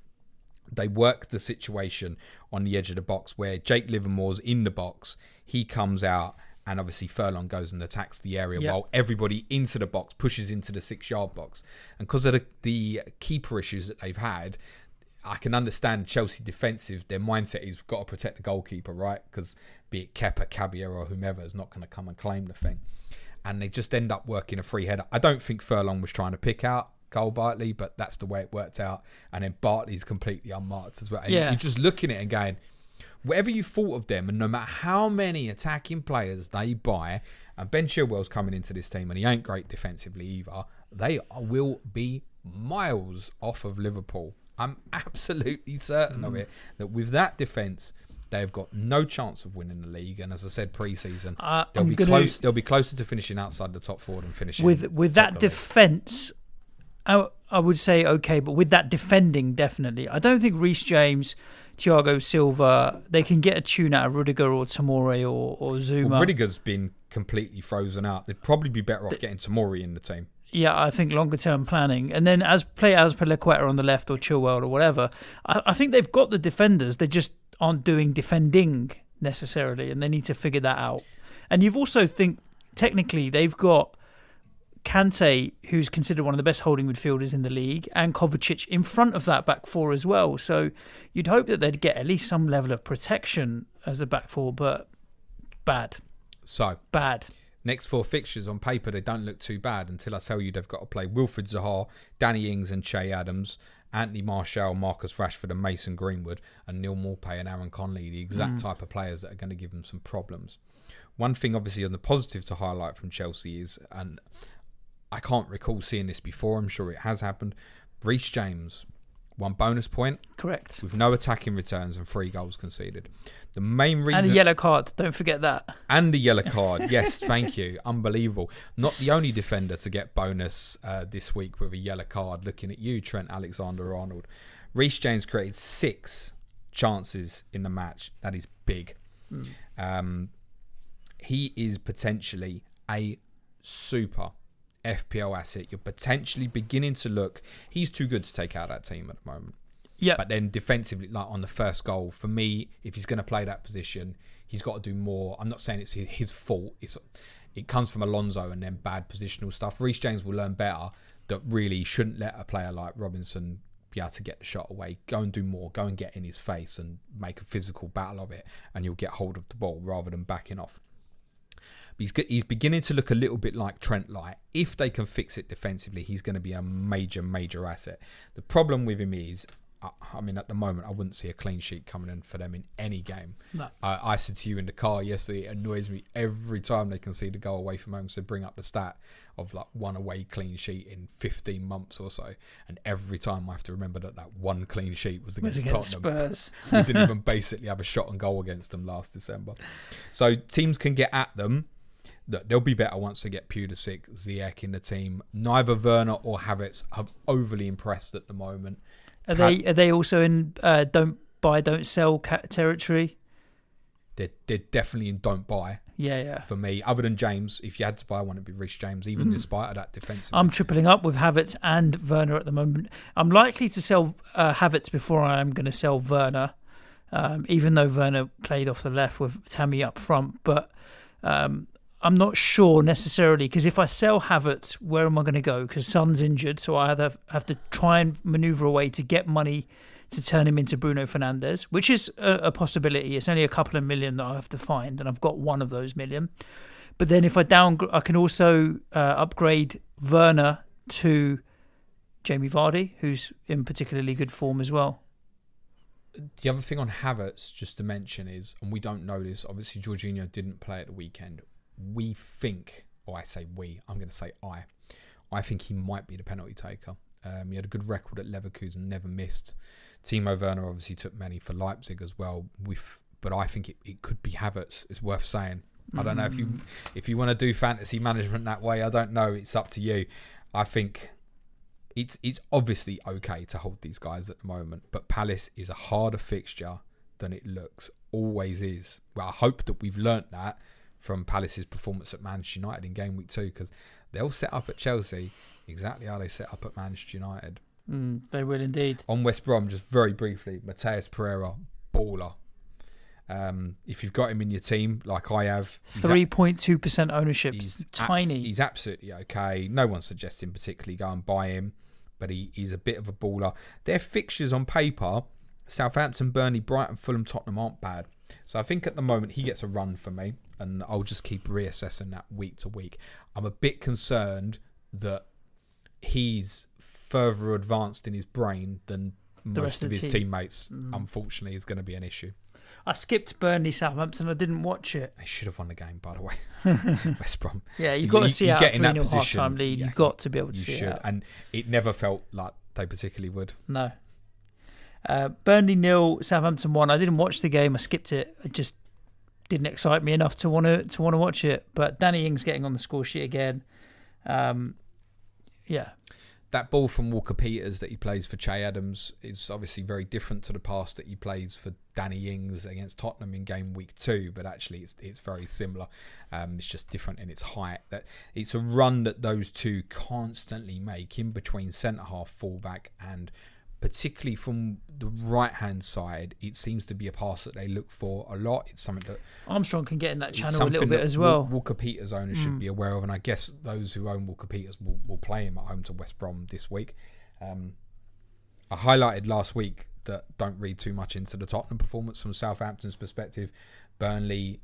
they work the situation on the edge of the box where Jake Livermore's in the box. He comes out and obviously Furlong goes and attacks the area while everybody into the box pushes into the 6-yard box. And because of the keeper issues that they've had, I can understand Chelsea defensive. Their mindset is we've got to protect the goalkeeper, right? Because be it Kepa, Caballero or whomever is not going to come and claim the thing. And they just end up working a free header. I don't think Furlong was trying to pick out Cole Bartley, but that's the way it worked out. And then Bartley's completely unmarked as well. And you're just looking at it and going, whatever you thought of them, and no matter how many attacking players they buy, and Ben Chilwell's coming into this team, and he ain't great defensively either, they will be miles off of Liverpool. I'm absolutely certain of it, that with that defence, they've got no chance of winning the league. And as I said, pre-season, they'll be closer to finishing outside the top 4 than finishing with that defence. I would say okay, but with that defending, definitely. I don't think Reece James, Thiago Silva, they can get a tune out of Rudiger or Tomori or Zuma. Well, Rudiger's been completely frozen out. They'd probably be better off getting Tomori in the team. Yeah, I think longer term planning. And then as Pelequeta on the left or Chilwell or whatever, I think they've got the defenders. They just aren't doing defending necessarily, and they need to figure that out. And you've also technically they've got Kante, who's considered one of the best holding midfielders in the league, and Kovacic in front of that back four as well. So you'd hope that they'd get at least some level of protection as a back four, but bad. Next 4 fixtures on paper, they don't look too bad until I tell you they've got to play Wilfried Zaha, Danny Ings and Che Adams, Anthony Martial, Marcus Rashford and Mason Greenwood, and Neil Maupay and Aaron Conley, the exact type of players that are going to give them some problems. One thing obviously on the positive to highlight from Chelsea is, and I can't recall seeing this before, I'm sure it has happened, Reece James, 1 bonus point. Correct. With no attacking returns and 3 goals conceded. The main reason... And a yellow card, don't forget that. And the yellow card, yes, thank you. Unbelievable. Not the only defender to get bonus this week with a yellow card. Looking at you, Trent Alexander-Arnold. Reece James created 6 chances in the match. That is big. He is potentially a super FPL asset. You're potentially beginning to look... He's too good to take out that team at the moment. Yeah. But then defensively, like on the first goal, for me, if he's going to play that position, he's got to do more. I'm not saying it's his fault. It comes from Alonso and then bad positional stuff. Reece James will learn better that really shouldn't let a player like Robinson be able to get the shot away. Go and do more. Go and get in his face and make a physical battle of it, and you'll get hold of the ball rather than backing off. He's beginning to look a little bit like Trent Light. If they can fix it defensively, he's going to be a major, major asset. The problem with him is, I mean, at the moment, I wouldn't see a clean sheet coming in for them in any game. No. I said to you in the car yesterday, it annoys me every time they concede a goal away from home. So bring up the stat of like 1 away clean sheet in 15 months or so. And every time I have to remember that 1 clean sheet was against Tottenham. Spurs. We didn't even basically have a shot on goal against them last December. So teams can get at them. They'll be better once they get Pulisic, Ziyech in the team. Neither Werner or Havertz are overly impressed at the moment. Are they also in don't buy, don't sell territory? They're definitely in don't buy. Yeah. For me, other than James, if you had to buy one, it'd be Reece James, even despite of that defensive. I'm tripling up with Havertz and Werner at the moment. I'm likely to sell Havertz before I am going to sell Werner, even though Werner played off the left with Tammy up front. But I'm not sure necessarily, because if I sell Havertz, where am I going to go? Because Son's injured, so I have to try and manoeuvre a way to get money to turn him into Bruno Fernandez, which is a possibility. It's only a couple of million that I have to find, and I've got one of those million. But then if I can also upgrade Werner to Jamie Vardy, who's in particularly good form as well. The other thing on Havertz, just to mention, is, and we don't know this, obviously Jorginho didn't play at the weekend. We think, or I say we, I'm going to say I think he might be the penalty taker. He had a good record at Leverkusen, never missed. Timo Werner obviously took many for Leipzig as well. But I think it could be Havertz. It's worth saying. I don't know if you want to do fantasy management that way. I don't know. It's up to you. I think it's obviously okay to hold these guys at the moment, but Palace is a harder fixture than it looks. Always is. Well, I hope that we've learnt that from Palace's performance at Manchester United in game week 2, because they'll set up at Chelsea exactly how they set up at Manchester United. They will indeed. On West Brom, just very briefly, Mateus Pereira, baller. If you've got him in your team, like I have, 3.2% ownership. He's tiny. He's absolutely okay. No one's suggesting particularly go and buy him, but he's a bit of a baller. Their fixtures on paper, Southampton, Burnley, Brighton, Fulham, Tottenham, aren't bad. So I think at the moment he gets a run for me, and I'll just keep reassessing that week to week. I'm a bit concerned that he's further advanced in his brain than most of his teammates. Unfortunately, is going to be an issue. I skipped Burnley Southampton. I didn't watch it. They should have won the game, by the way. West Brom. Yeah, you've got to see out a 3-0 half-time lead. You've got to be able to see it out. And it never felt like they particularly would. No. Burnley 0, Southampton 1. I didn't watch the game. I skipped it. It just didn't excite me enough to want to watch it. But Danny Ings getting on the score sheet again. Yeah. That ball from Walker-Peters that he plays for Che Adams is obviously very different to the pass that he plays for Danny Ings against Tottenham in game week 2, but actually it's very similar. It's just different in its height. That it's a run that those two constantly make in between centre-half, full-back, and particularly from the right-hand side, it seems to be a pass that they look for a lot. It's something that Armstrong can get in that channel a little bit as well. Walker-Peters owners should be aware of, and I guess those who own Walker-Peters will play him at home to West Brom this week. I highlighted last week that don't read too much into the Tottenham performance from Southampton's perspective. Burnley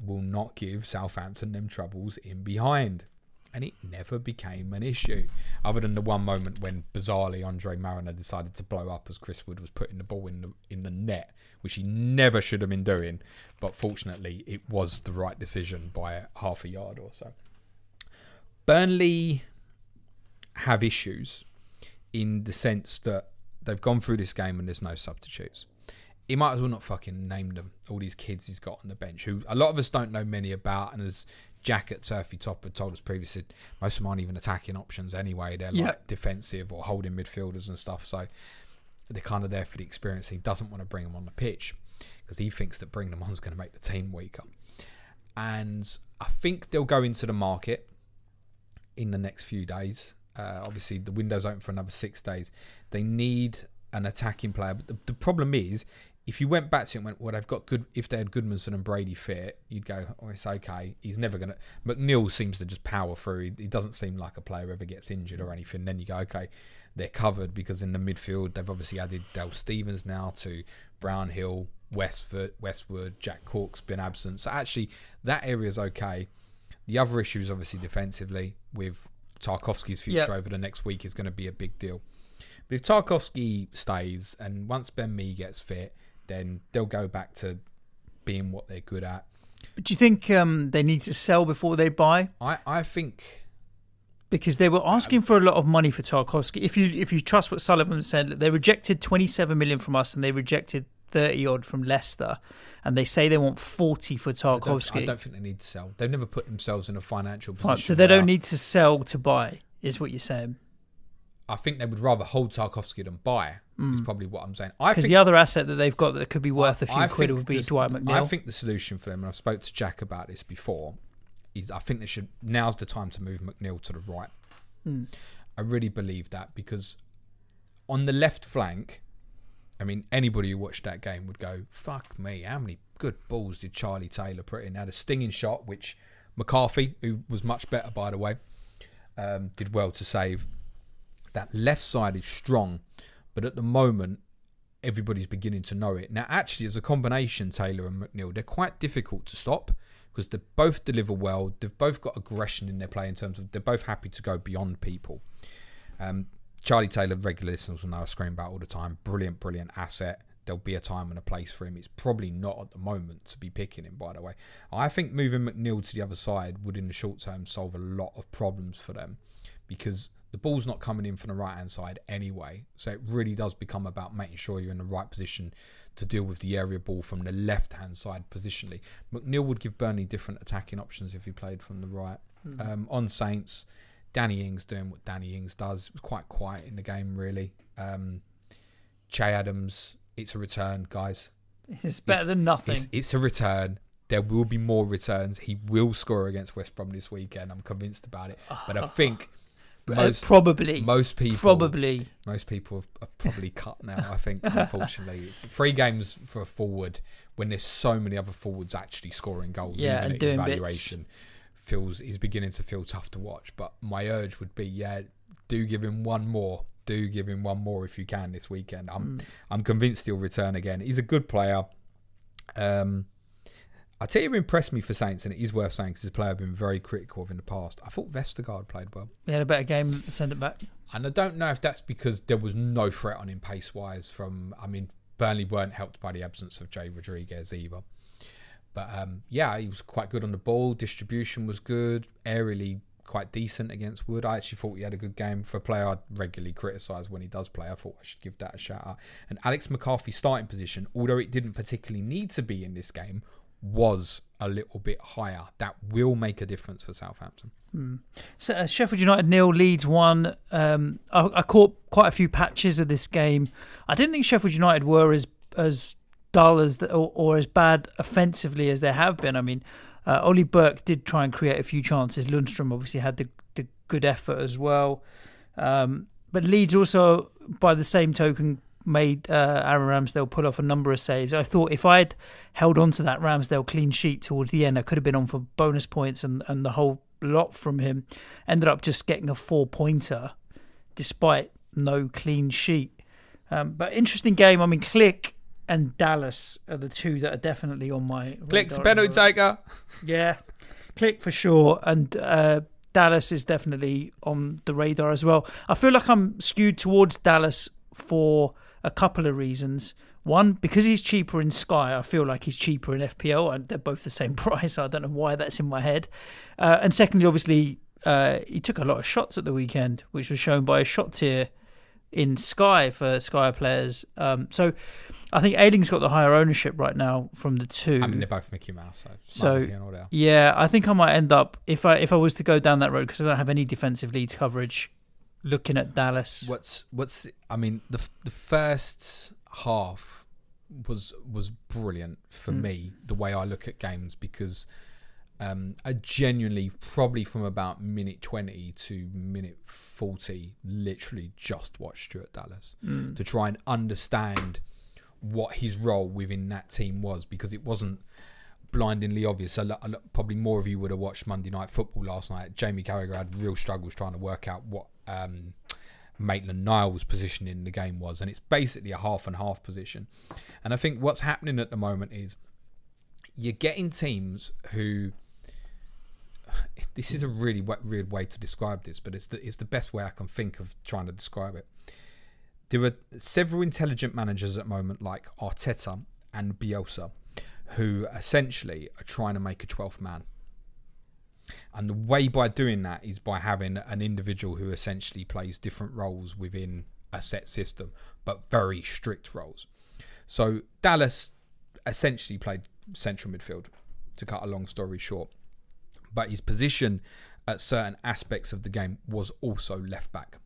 will not give Southampton them troubles in behind. And it never became an issue, other than the one moment when, bizarrely, Andre Mariner decided to blow up as Chris Wood was putting the ball in the net, which he never should have been doing. But fortunately, it was the right decision by half a yard or so. Burnley have issues in the sense that they've gone through this game and there's no substitutes. He might as well not fucking name them, all these kids he's got on the bench, who a lot of us don't know many about, and as Jack at Turfy Top had told us previously, most of them aren't even attacking options anyway. They're like defensive or holding midfielders and stuff. So they're kind of there for the experience. He doesn't want to bring them on the pitch because he thinks that bringing them on is going to make the team weaker. And I think they'll go into the market in the next few days. Obviously, the window's open for another 6 days. They need an attacking player. But the problem is, if you went back to it and went, well, they've got good. If they had Goodmanson and Brady fit, you'd go, oh, it's okay. He's never going to. McNeil seems to just power through. He doesn't seem like a player ever gets injured or anything. Then you go, okay, they're covered, because in the midfield, they've obviously added Dale Stevens now to Brownhill, Westwood, Jack Cork's been absent. So actually, that area is okay. The other issue is obviously defensively, with Tarkowski's future over the next week is going to be a big deal. But if Tarkowski stays and once Ben Mee gets fit, then they'll go back to being what they're good at. But do you think they need to sell before they buy? I think... Because they were asking for a lot of money for Tarkowski. If you trust what Sullivan said, they rejected 27 million from us and they rejected 30 odd from Leicester. And they say they want 40 for Tarkowski. I don't think they need to sell. They've never put themselves in a financial position. Right, so they don't need to sell to buy, is what you're saying? I think they would rather hold Tarkowski than buy, is probably what I'm saying. Because the other asset that they've got that could be worth a few quid would be Dwight McNeil. I think the solution for them, and I spoke to Jack about this before, is I think now's the time to move McNeil to the right. I really believe that, because on the left flank, I mean, anybody who watched that game would go, fuck me, how many good balls did Charlie Taylor put in? Had a stinging shot, which McCarthy, who was much better, by the way, did well to save. That left side is strong, but at the moment, everybody's beginning to know it. Now, actually, as a combination, Taylor and McNeil, they're quite difficult to stop, because they both deliver well. They've both got aggression in their play in terms of they're both happy to go beyond people. Charlie Taylor, regular listeners will know I scream about all the time. Brilliant, brilliant asset. there'll be a time and a place for him. It's probably not at the moment to be picking him, by the way. I think moving McNeil to the other side would, in the short term, solve a lot of problems for them, because the ball's not coming in from the right-hand side anyway. So it really does become about making sure you're in the right position to deal with the area ball from the left-hand side positionally. McNeil would give Burnley different attacking options if he played from the right. On Saints, Danny Ings doing what Danny Ings does. It was quite quiet in the game, really. Che Adams, it's a return, guys. It's better than nothing. It's a return. There will be more returns. He will score against West Brom this weekend. I'm convinced about it. But I think most people are probably cut now, I think, unfortunately. It's 3 games for a forward when there's so many other forwards actually scoring goals. Yeah, even and at doing his valuation is beginning to feel tough to watch. But my urge would be, do give him one more. Do give him one more if you can this weekend. I'm convinced he'll return again. He's a good player. I tell you who impressed me for Saints, and it is worth saying because he's a player I've been very critical of in the past. I thought Vestergaard played well. He had a better game, send it back. And I don't know if that's because there was no threat on him pace-wise Burnley weren't helped by the absence of Jay Rodriguez either. But he was quite good on the ball. Distribution was good. Aerially quite decent against Wood. I actually thought he had a good game. For a player I regularly criticise when he does play, I thought I should give that a shout out. And Alex McCarthy's starting position, although it didn't particularly need to be in this game, was a little bit higher. That will make a difference for Southampton. So Sheffield United 0, Leeds 1. I caught quite a few patches of this game. I didn't think Sheffield United were as dull or as bad offensively as they have been. Ollie Burke did try and create a few chances. Lundstrom obviously had the good effort as well. But Leeds also, by the same token, made Aaron Ramsdale pull off a number of saves. I thought if I'd held on to that Ramsdale clean sheet towards the end, I could have been on for bonus points and the whole lot from him. Ended up just getting a 4-pointer despite no clean sheet. But interesting game. Click and Dallas are the two that are definitely on my Click's a penalty taker. Yeah, Click for sure. And Dallas is definitely on the radar as well. I feel like I'm skewed towards Dallas for a couple of reasons. One, because he's cheaper in Sky, I feel like he's cheaper in FPL. They're both the same price. I don't know why that's in my head. And secondly, obviously, he took a lot of shots at the weekend, which was shown by a shot tier in Sky for Sky players. So I think Ayling's got the higher ownership right now from the two. They're both Mickey Mouse. So yeah, I think I might end up, if I was to go down that road, because I don't have any defensive Leeds coverage, looking at Dallas. The first half was brilliant for me, the way I look at games, because I genuinely, probably from about minute 20 to minute 40, literally just watched Stuart Dallas to try and understand what his role within that team was, because it wasn't blindingly obvious. Probably more of you would have watched Monday Night Football last night. Jamie Carragher had real struggles trying to work out what Maitland-Niles' position in the game was, and it's basically a half and half position. And I think what's happening at the moment is you're getting teams who, this is a really weird way to describe this, but it's the best way I can think of trying to describe it. There are several intelligent managers at the moment, like Arteta and Bielsa, who essentially are trying to make a 12th man. And the way by doing that is by having an individual who essentially plays different roles within a set system, but very strict roles. So Dallas essentially played central midfield, to cut a long story short. But his position at certain aspects of the game was also left back,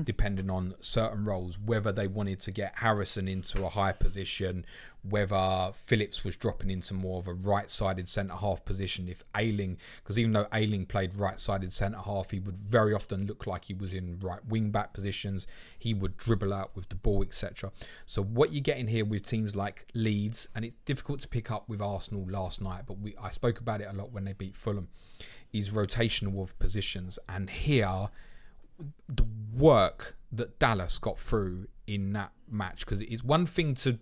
depending on certain roles, whether they wanted to get Harrison into a high position, whether Phillips was dropping into more of a right-sided centre-half position. If Ayling, because even though Ayling played right-sided centre-half, he would very often look like he was in right wing-back positions. He would dribble out with the ball, etc. So what you're getting here with teams like Leeds, and it's difficult to pick up with Arsenal last night, but I spoke about it a lot when they beat Fulham, is rotational of positions. And here, the work that Dallas got through in that match, because it's one thing to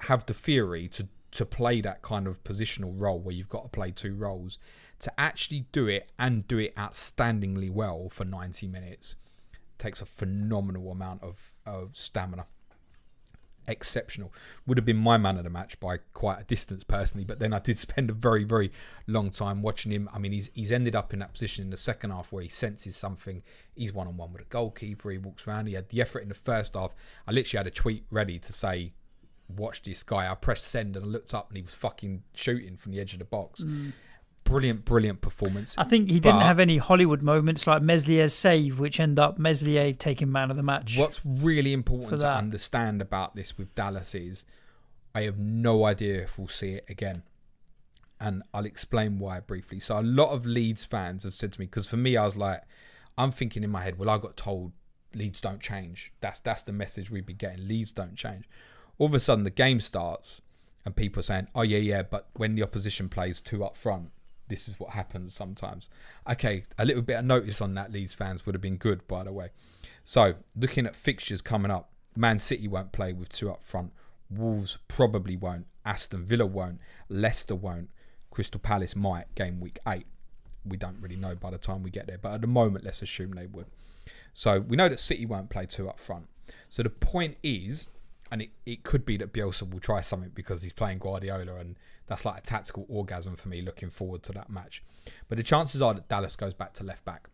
have the theory to play that kind of positional role where you've got to play two roles, to actually do it and do it outstandingly well for 90 minutes takes a phenomenal amount of stamina. exceptional. Would have been my man of the match by quite a distance personally, but then I did spend a very, very long time watching him. I mean, he's ended up in that position in the second half where he senses something. He's one-on-one with a goalkeeper. He walks around. He had the effort in the first half. I literally had a tweet ready to say, watch this guy. I pressed send and I looked up and he was fucking shooting from the edge of the box. Brilliant performance. I think he didn't have any Hollywood moments like Meslier's save, which end up Meslier taking man of the match. What's really important to understand about this with Dallas is I have no idea if we'll see it again. And I'll explain why briefly. So a lot of Leeds fans have said to me, because for me, I was like, I'm thinking in my head, well, I got told Leeds don't change. That's the message we'd be getting. Leeds don't change. All of a sudden, the game starts and people are saying, oh, yeah, but when the opposition plays two up front, this is what happens sometimes. Okay, a little bit of notice on that, Leeds fans, would have been good, by the way. So, looking at fixtures coming up, Man City won't play with two up front. Wolves probably won't. Aston Villa won't. Leicester won't. Crystal Palace might, game week 8. We don't really know by the time we get there, but at the moment, let's assume they would. So, we know that City won't play two up front. So, the point is, and it could be that Bielsa will try something because he's playing Guardiola, and that's like a tactical orgasm for me looking forward to that match. But the chances are that Dallas goes back to left back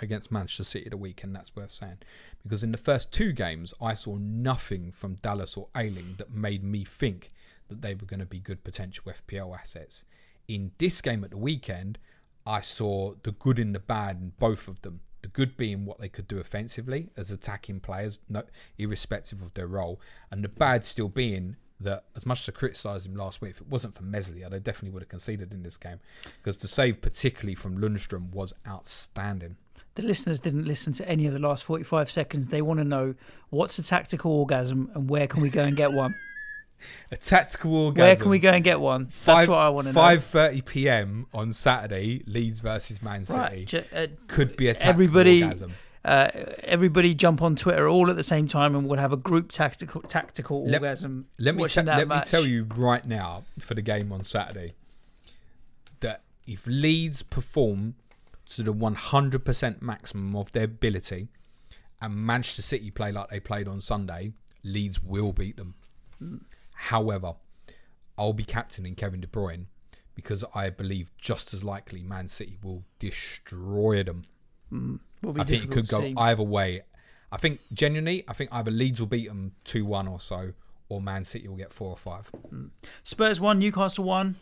against Manchester City the weekend. That's worth saying. Because in the first two games, I saw nothing from Dallas or Ayling that made me think that they were going to be good potential FPL assets. In this game at the weekend, I saw the good and the bad in both of them. The good being what they could do offensively as attacking players, irrespective of their role. And the bad still being that, as much as I criticised him last week, if it wasn't for Meslier, they definitely would have conceded in this game. Because the save, particularly from Lundstrom, was outstanding. The listeners didn't listen to any of the last 45 seconds. They want to know, what's a tactical orgasm and where can we go and get one? A tactical orgasm. Where can we go and get one? That's what I want to know. 5:30 p.m. on Saturday, Leeds versus Man City. Could be a tactical orgasm. Everybody jump on Twitter all at the same time and we'll have a group tactical orgasm. Let me tell you right now for the game on Saturday that if Leeds perform to the 100% maximum of their ability and Manchester City play like they played on Sunday, Leeds will beat them. However, I'll be captaining Kevin De Bruyne because I believe just as likely Man City will destroy them. I think it could go either way. I think genuinely, either Leeds will beat them 2-1 or so, or Man City will get 4 or 5. Spurs 1, Newcastle 1.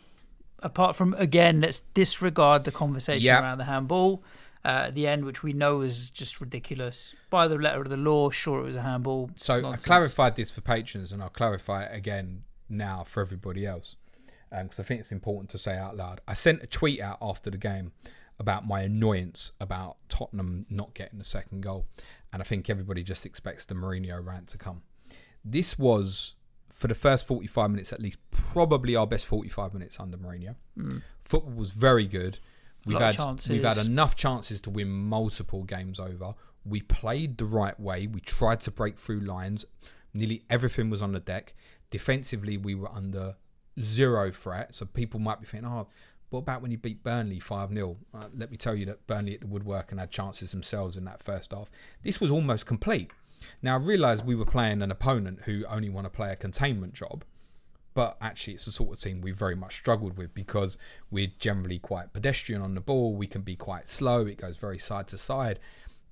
Apart from, again, let's disregard the conversation around the handball at the end, which we know is just ridiculous. By the letter of the law, sure, it was a handball. So nonsense. I clarified this for patrons, and I'll clarify it again now for everybody else, because I think it's important to say out loud. I sent a tweet out after the game about my annoyance about Tottenham not getting the second goal, and I think everybody just expects the Mourinho rant to come. This was, for the first 45 minutes at least, probably our best 45 minutes under Mourinho. Football was very good. We've had enough chances to win multiple games over. We played the right way. We tried to break through lines. Nearly everything was on the deck. Defensively, we were under zero threat. So people might be thinking, what about when you beat Burnley 5-0? Let me tell you that Burnley at the woodwork and had chances themselves in that first half. This was almost complete. Now, I realised we were playing an opponent who only want to play a containment job. But actually, it's the sort of team we very much struggled with because we're generally quite pedestrian on the ball. We can be quite slow. It goes very side to side.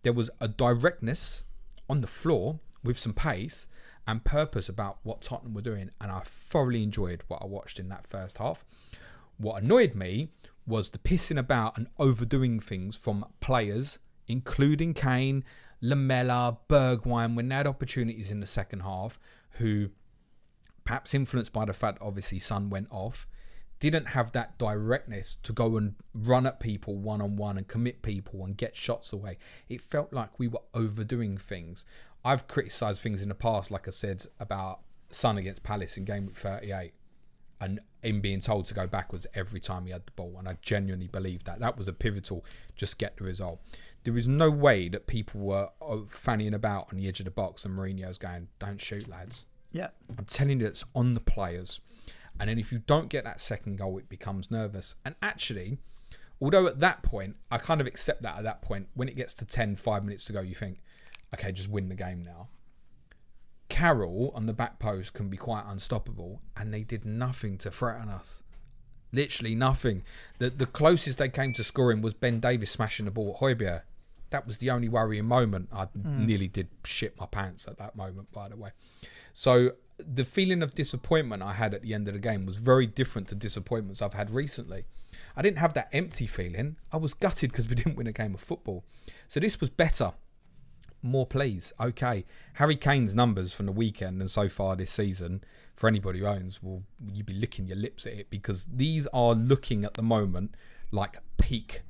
There was a directness on the floor with some pace and purpose about what Tottenham were doing. And I thoroughly enjoyed what I watched in that first half. What annoyed me was the pissing about and overdoing things from players, including Kane, Lamela, Bergwijn, when they had opportunities in the second half, who, perhaps influenced by the fact obviously Son went off, didn't have that directness to go and run at people one-on-one and commit people and get shots away. It felt like we were overdoing things. I've criticised things in the past, like I said, about Son against Palace in game week 38 and him being told to go backwards every time he had the ball, and I genuinely believe that. That was a pivotal, just get the result. There is no way that people were fannying about on the edge of the box and Mourinho's going, don't shoot, lads. Yeah, I'm telling you, it's on the players. And then if you don't get that second goal, it becomes nervous. And actually, although at that point, I kind of accept that at that point, when it gets to 5 minutes to go, you think, okay, just win the game now. Carroll on the back post can be quite unstoppable, and they did nothing to threaten us. Literally nothing. The closest they came to scoring was Ben Davies smashing the ball at Højbjerg. That was the only worrying moment. I nearly did shit my pants at that moment, by the way. So the feeling of disappointment I had at the end of the game was very different to disappointments I've had recently. I didn't have that empty feeling. I was gutted because we didn't win a game of football. So this was better. More please. Okay. Harry Kane's numbers from the weekend and so far this season, for anybody who owns, will you be licking your lips at it, because these are looking at the moment like peak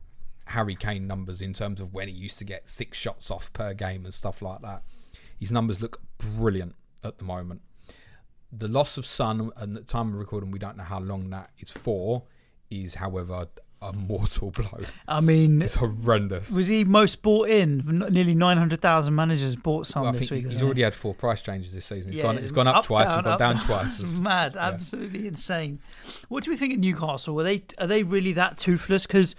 Harry Kane numbers in terms of when he used to get 6 shots off per game and stuff like that. His numbers look brilliant at the moment. The loss of Son, and at the time of recording, we don't know how long that is for, is, however, a mortal blow. I mean, it's horrendous. Was he most bought in? Nearly 900,000 managers bought Son this week. He's already had 4 price changes this season. He's gone up twice and gone down twice. Mad, absolutely insane. What do we think of Newcastle? Are they really that toothless? Because,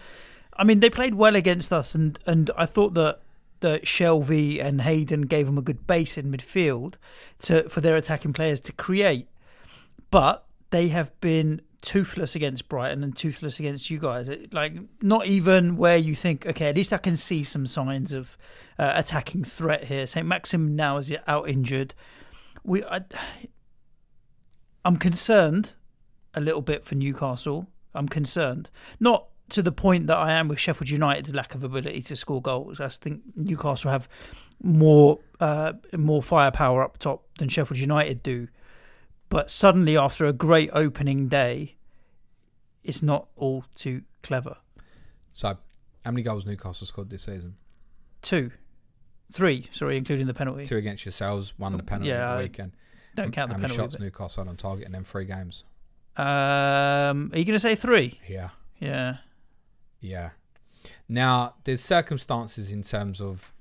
I mean, they played well against us, and I thought that Shelvey and Hayden gave them a good base in midfield for their attacking players to create. But they have been toothless against Brighton and toothless against you guys. Like, not even where you think, okay, at least I can see some signs of attacking threat here. St. Maxim now is out injured. I'm concerned a little bit for Newcastle. I'm concerned. Not to the point that I am with Sheffield United's lack of ability to score goals. I think Newcastle have more firepower up top than Sheffield United do. But suddenly, after a great opening day, it's not all too clever. So, how many goals Newcastle scored this season? 2. 3, sorry, including the penalty. 2 against yourselves, 1 the penalty at the weekend. Don't count the penalty. How many shots Newcastle had on target in them 3 games? Are you going to say 3? Yeah. Now, there's circumstances in terms of...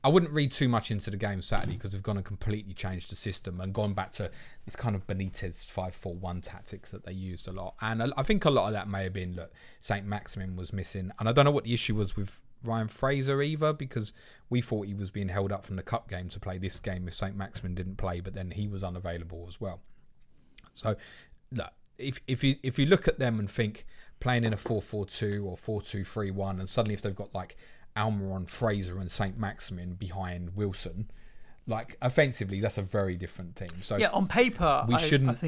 I wouldn't read too much into the game Saturday because they've gone and completely changed the system and gone back to this kind of Benitez 5-4-1 tactics that they used a lot. And I think a lot of that may have been, look, St. Maximin was missing. And I don't know what the issue was with Ryan Fraser either, because we thought he was being held up from the cup game to play this game if St. Maximin didn't play, but then he was unavailable as well. So, look, if you look at them and think playing in a 4-4-2 or 4-2-3-1, and suddenly if they've got like Almiron, Fraser and St. Maximin behind Wilson, like offensively that's a very different team. So yeah, on paper I think we shouldn't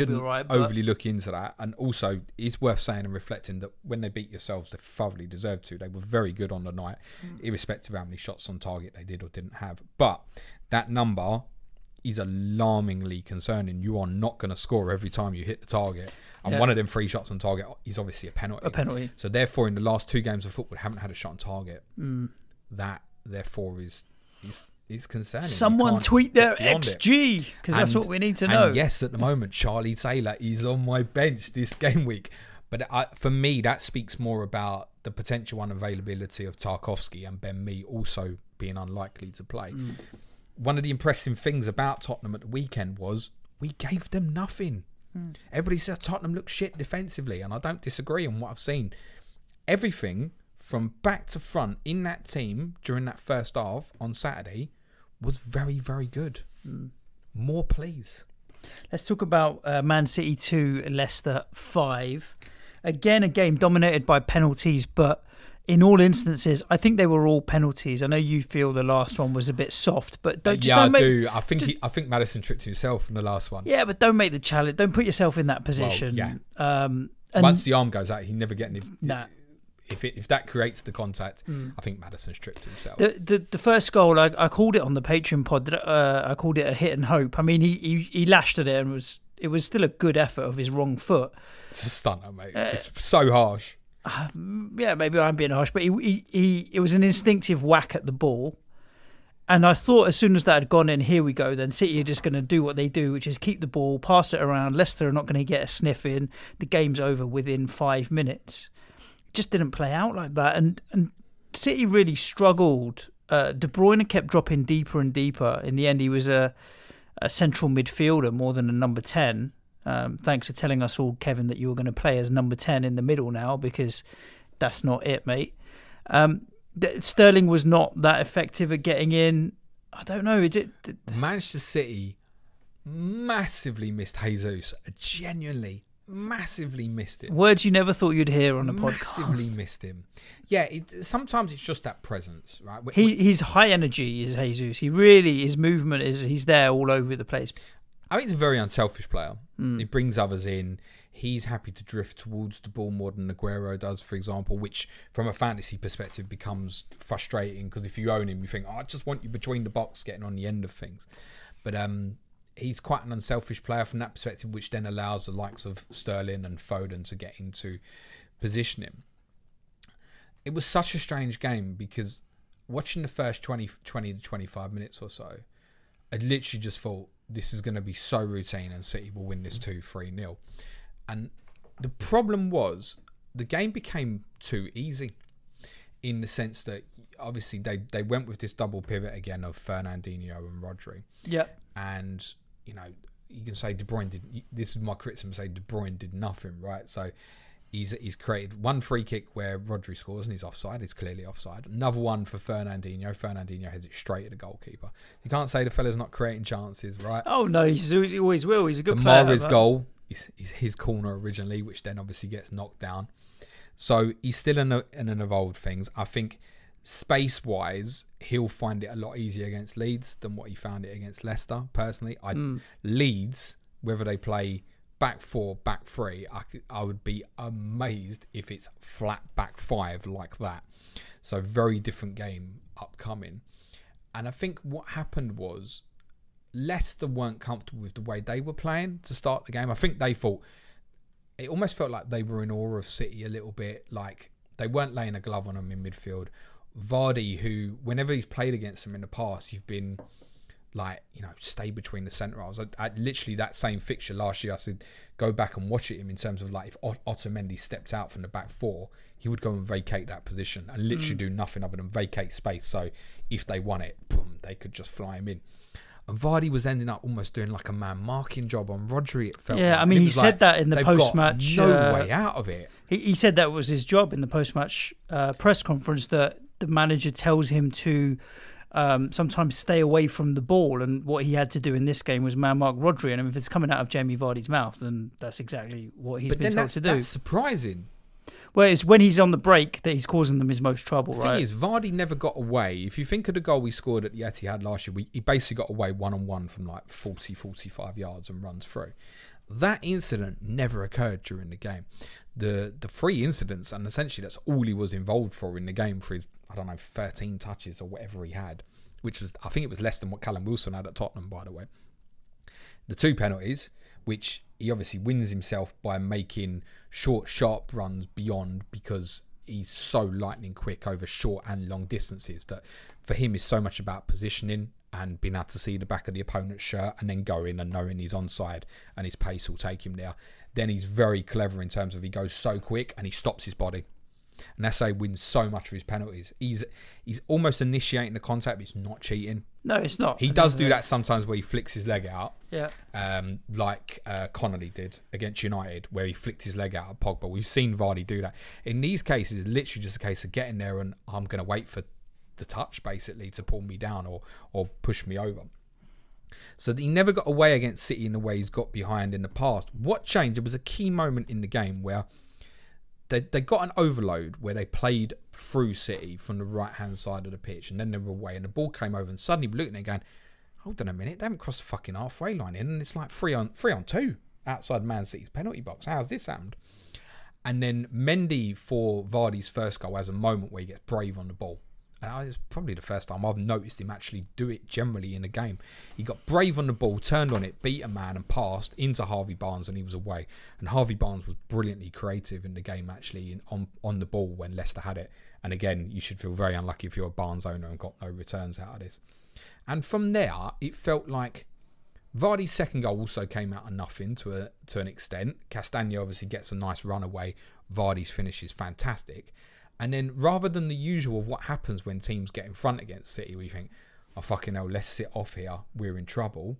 be right, overly look into that. And also it's worth saying and reflecting that when they beat yourselves, they thoroughly deserved to. They were very good on the night, irrespective of how many shots on target they did or didn't have. But that number is alarmingly concerning. You are not going to score every time you hit the target. And one of them 3 shots on target is obviously a penalty. So therefore, in the last 2 games of football, haven't had a shot on target. That therefore is concerning. Someone tweet their XG, because that's what we need to know. And yes, at the moment, Charlie Taylor is on my bench this game week. But for me, that speaks more about the potential unavailability of Tarkowski and Ben Mee also being unlikely to play. One of the impressive things about Tottenham at the weekend was we gave them nothing. Everybody said Tottenham looked shit defensively, and I don't disagree on what I've seen. Everything from back to front in that team during that first half on Saturday was very, very good. More please. Let's talk about Man City 2, Leicester 5. Again, a game dominated by penalties, but in all instances, I think they were all penalties. I know you feel the last one was a bit soft, but don't. I do. I think Maddison tripped himself in the last one. Yeah, but don't make the challenge. Don't put yourself in that position. Well, yeah. Once the arm goes out, he never gets any. Nah. If that creates the contact, I think Maddison's tripped himself. The first goal, I called it on the Patreon pod. I called it a hit and hope. I mean, he lashed at it, and it was still a good effort of his wrong foot. It's a stunner, mate. It's so harsh. Yeah, maybe I'm being harsh, but it was an instinctive whack at the ball. And I thought as soon as that had gone in, here we go, then City are just going to do what they do, which is keep the ball, pass it around. Leicester are not going to get a sniff in. The game's over within 5 minutes. It just didn't play out like that. And City really struggled. De Bruyne kept dropping deeper and deeper. In the end, he was a central midfielder more than a number 10. Thanks for telling us all, Kevin, that you were going to play as number 10 in the middle now, because that's not it, mate. Sterling was not that effective at getting in. I don't know. Manchester City massively missed Jesus. Genuinely, massively missed him. Words you never thought you'd hear on a podcast. Massively missed him. Yeah, sometimes it's just that presence, right? He's high energy, is Jesus. He really, his movement is, he's there all over the place. I think he's a very unselfish player. He brings others in. He's happy to drift towards the ball more than Aguero does, for example, which from a fantasy perspective becomes frustrating because if you own him, you think, I just want you between the box, getting on the end of things. But he's quite an unselfish player from that perspective, which then allows the likes of Sterling and Foden to get into position him. It was such a strange game because watching the first 20 to 25 minutes or so, I literally just thought this is going to be so routine and City will win this 2-3-0. And the problem was the game became too easy in the sense that obviously they went with this double pivot again of Fernandinho and Rodri. Yeah. And, you know, you can say De Bruyne this is my criticism, say De Bruyne did nothing, right? So he's created one free kick where Rodri scores and he's offside. He's clearly offside. Another one for Fernandinho. Fernandinho heads it straight at the goalkeeper. You can't say the fella's not creating chances, right? Oh, no, he always will. He's a good player. Mahrez's goal is his corner originally, which then obviously gets knocked down. So he's still in an evolved things. I think space-wise, he'll find it a lot easier against Leeds than what he found it against Leicester, personally. Leeds, whether they play back four, back three, I would be amazed if it's flat back five like that. So very different game upcoming. And I think what happened was Leicester weren't comfortable with the way they were playing to start the game. I think they thought, it almost felt like they were in awe of City a little bit, like they weren't laying a glove on them in midfield. Vardy, who whenever he's played against them in the past, you've been like, you know, stay between the centre halves. I literally that same fixture last year, I said go back and watch it in terms of like if Otamendi stepped out from the back four, he would go and vacate that position and literally do nothing other than vacate space. So if they won it, boom, they could just fly him in. And Vardy was ending up almost doing like a man marking job on Rodri. It felt I mean, he said that in the post-match. No way out of it. He said that was his job in the post-match press conference, that the manager tells him to sometimes stay away from the ball, and what he had to do in this game was man mark Rodri. And if it's coming out of Jamie Vardy's mouth, then that's exactly what he's been told to do. That's surprising. Well, it's when he's on the break that he's causing them his most trouble, right? The thing is, Vardy never got away. If you think of the goal we scored at the Etihad last year, he basically got away one-on-one from like 40, 45 yards and runs through. That incident never occurred during the game. The three incidents, and essentially that's all he was involved for in the game for his, 13 touches or whatever he had, which was, I think it was less than what Callum Wilson had at Tottenham, by the way. The two penalties, which he obviously wins himself by making short, sharp runs beyond, because he's so lightning quick over short and long distances that for him is so much about positioning and being able to see the back of the opponent's shirt and then going and knowing he's onside and his pace will take him there. Then he's very clever in terms of he goes so quick and he stops his body. And that's how he wins so much of his penalties. He's almost initiating the contact, but it's not cheating. No, it's not. He does do that sometimes where he flicks his leg out. Yeah. Like Connolly did against United, where he flicked his leg out at Pogba. We've seen Vardy do that. In these cases, it's literally just a case of getting there and I'm going to wait for the touch, basically, to pull me down or push me over. So he never got away against City in the way he's got behind in the past. What changed? There was a key moment in the game where they got an overload where they played through City from the right-hand side of the pitch, and then they were away, and the ball came over, and suddenly we're looking at it going, hold on a minute, they haven't crossed the fucking halfway line in, and it's like 3-on-2 outside Man City's penalty box. How's this happened? And then Mendy, for Vardy's first goal, has a moment where he gets brave on the ball. And it's probably the first time I've noticed him actually do it generally in a game. He got brave on the ball, turned on it, beat a man and passed into Harvey Barnes, and he was away. And Harvey Barnes was brilliantly creative in the game, actually, on the ball when Leicester had it. And again, you should feel very unlucky if you're a Barnes owner and got no returns out of this. And from there, it felt like Vardy's second goal also came out of nothing to an extent. Castagna obviously gets a nice run away. Vardy's finish is fantastic. And then rather than the usual of what happens when teams get in front against City, we think, oh, fucking hell, let's sit off here. We're in trouble.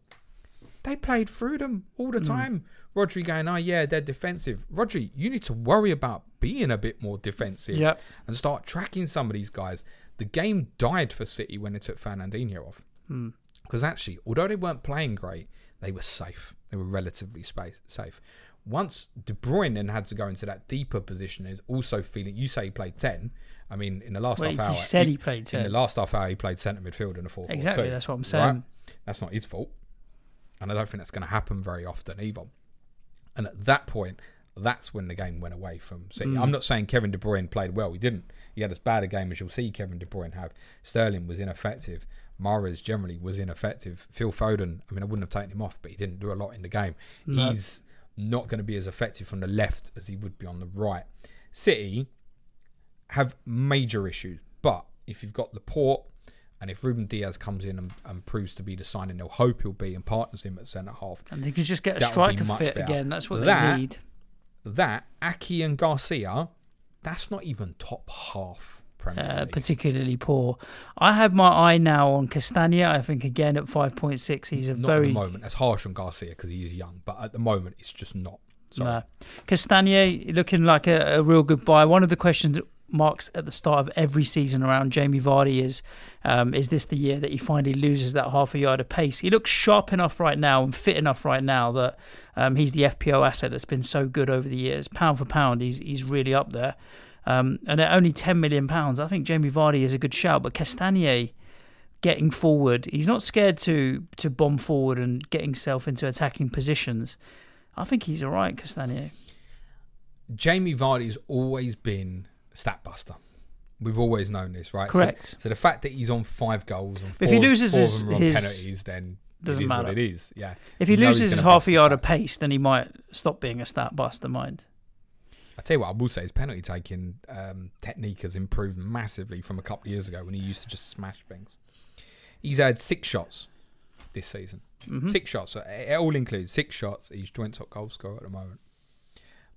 They played through them all the time. Rodri going, oh, yeah, they're defensive. Rodri, you need to worry about being a bit more defensive and start tracking some of these guys. The game died for City when they took Fernandinho off. Because actually, although they weren't playing great, they were safe. They were relatively safe. Once De Bruyne then had to go into that deeper position, is also feeling. You say he played 10. I mean, in the last half hour, he said he played 10. In the last half hour, he played centre midfield in a 4-4-2. Exactly, that's what I'm saying. Right? That's not his fault, and I don't think that's going to happen very often either. And at that point, that's when the game went away from City. I'm not saying Kevin De Bruyne played well. He didn't. He had as bad a game as you'll see Kevin De Bruyne have. Sterling was ineffective. Mahrez generally was ineffective. Phil Foden, I mean, I wouldn't have taken him off, but he didn't do a lot in the game. No. He's not going to be as effective from the left as he would be on the right. City have major issues, but if you've got Laporte, and if Ruben Diaz comes in and proves to be the signing they'll hope he'll be and partners him at centre-half. And they can just get a striker fit again. That's what they need. That, Aki and Garcia, that's not even top half Premier League. Particularly poor. I have my eye now on Castagna. I think, again, at 5.6, he's a not very... at the moment. That's harsh on Garcia because he's young. But at the moment, it's just not. Sorry. No. Castagna looking like a real good buy. One of the questions marks at the start of every season around Jamie Vardy is this the year that he finally loses that half a yard of pace? He looks sharp enough right now and fit enough right now that he's the FPO asset that's been so good over the years. Pound for pound, he's really up there. And at only £10 million, I think Jamie Vardy is a good shout. But Castagna getting forward, he's not scared to bomb forward and get himself into attacking positions. I think he's all right, Castagna. Jamie Vardy's always been stat buster. We've always known this, right? Correct. So the fact that he's on 5 goals and if he loses four of them are on penalties, then doesn't matter. What it is. Yeah. If he loses his half a yard of pace, then he might stop being a stat buster, mind. I tell you what, I will say his penalty taking technique has improved massively from a couple of years ago when he used to just smash things. He's had 6 shots this season. 6 shots. It all includes 6 shots. He's joint top goal scorer at the moment.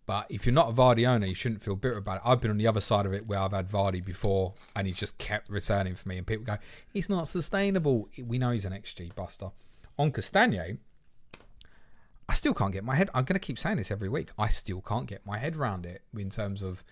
But if you're not a Vardy owner, you shouldn't feel bitter about it. I've been on the other side of it where I've had Vardy before and he's just kept returning for me. And people go, he's not sustainable. We know he's an XG buster. On Castagna, I still can't get my head... I'm going to keep saying this every week. I still can't get my head around it in terms of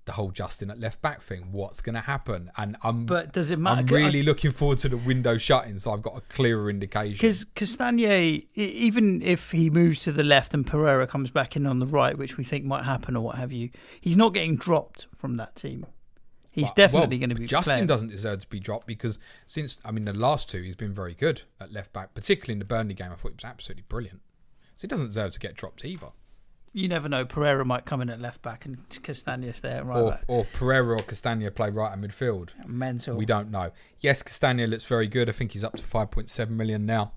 the whole Justin at left back thing. What's going to happen? And but does it matter? I'm really looking forward to the window shutting, so I've got a clearer indication. Because Castagna, even if he moves to the left and Pereira comes back in on the right, which we think might happen or what have you, he's not getting dropped from that team. He's definitely going to be Justin playing. Doesn't deserve to be dropped because the last 2, he's been very good at left back, particularly in the Burnley game. I thought he was absolutely brilliant. So he doesn't deserve to get dropped either. You never know. Pereira might come in at left back and Castagna stay at right back. Or Pereira or Castagna play right in midfield. Mental. We don't know. Yes, Castagna looks very good. I think he's up to 5.7 million now.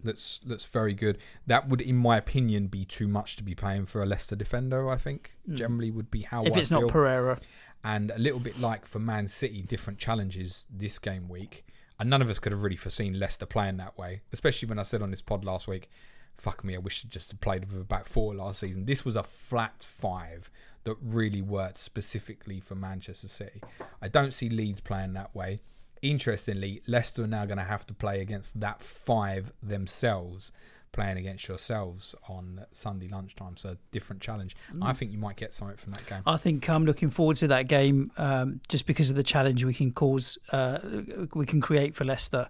That's very good. That would, in my opinion, be too much to be paying for a Leicester defender, I think. Generally would be how I feel. If it's not Pereira. And a little bit like for Man City, different challenges this game week. And none of us could have really foreseen Leicester playing that way. Especially when I said on this pod last week, fuck me, I wish I'd just played with a back 4 last season. This was a flat 5 that really worked specifically for Manchester City. I don't see Leeds playing that way. Interestingly, Leicester are now going to have to play against that 5 themselves, playing against yourselves on Sunday lunchtime. So, different challenge. I think you might get something from that game. I think I'm looking forward to that game just because of the challenge we can create for Leicester.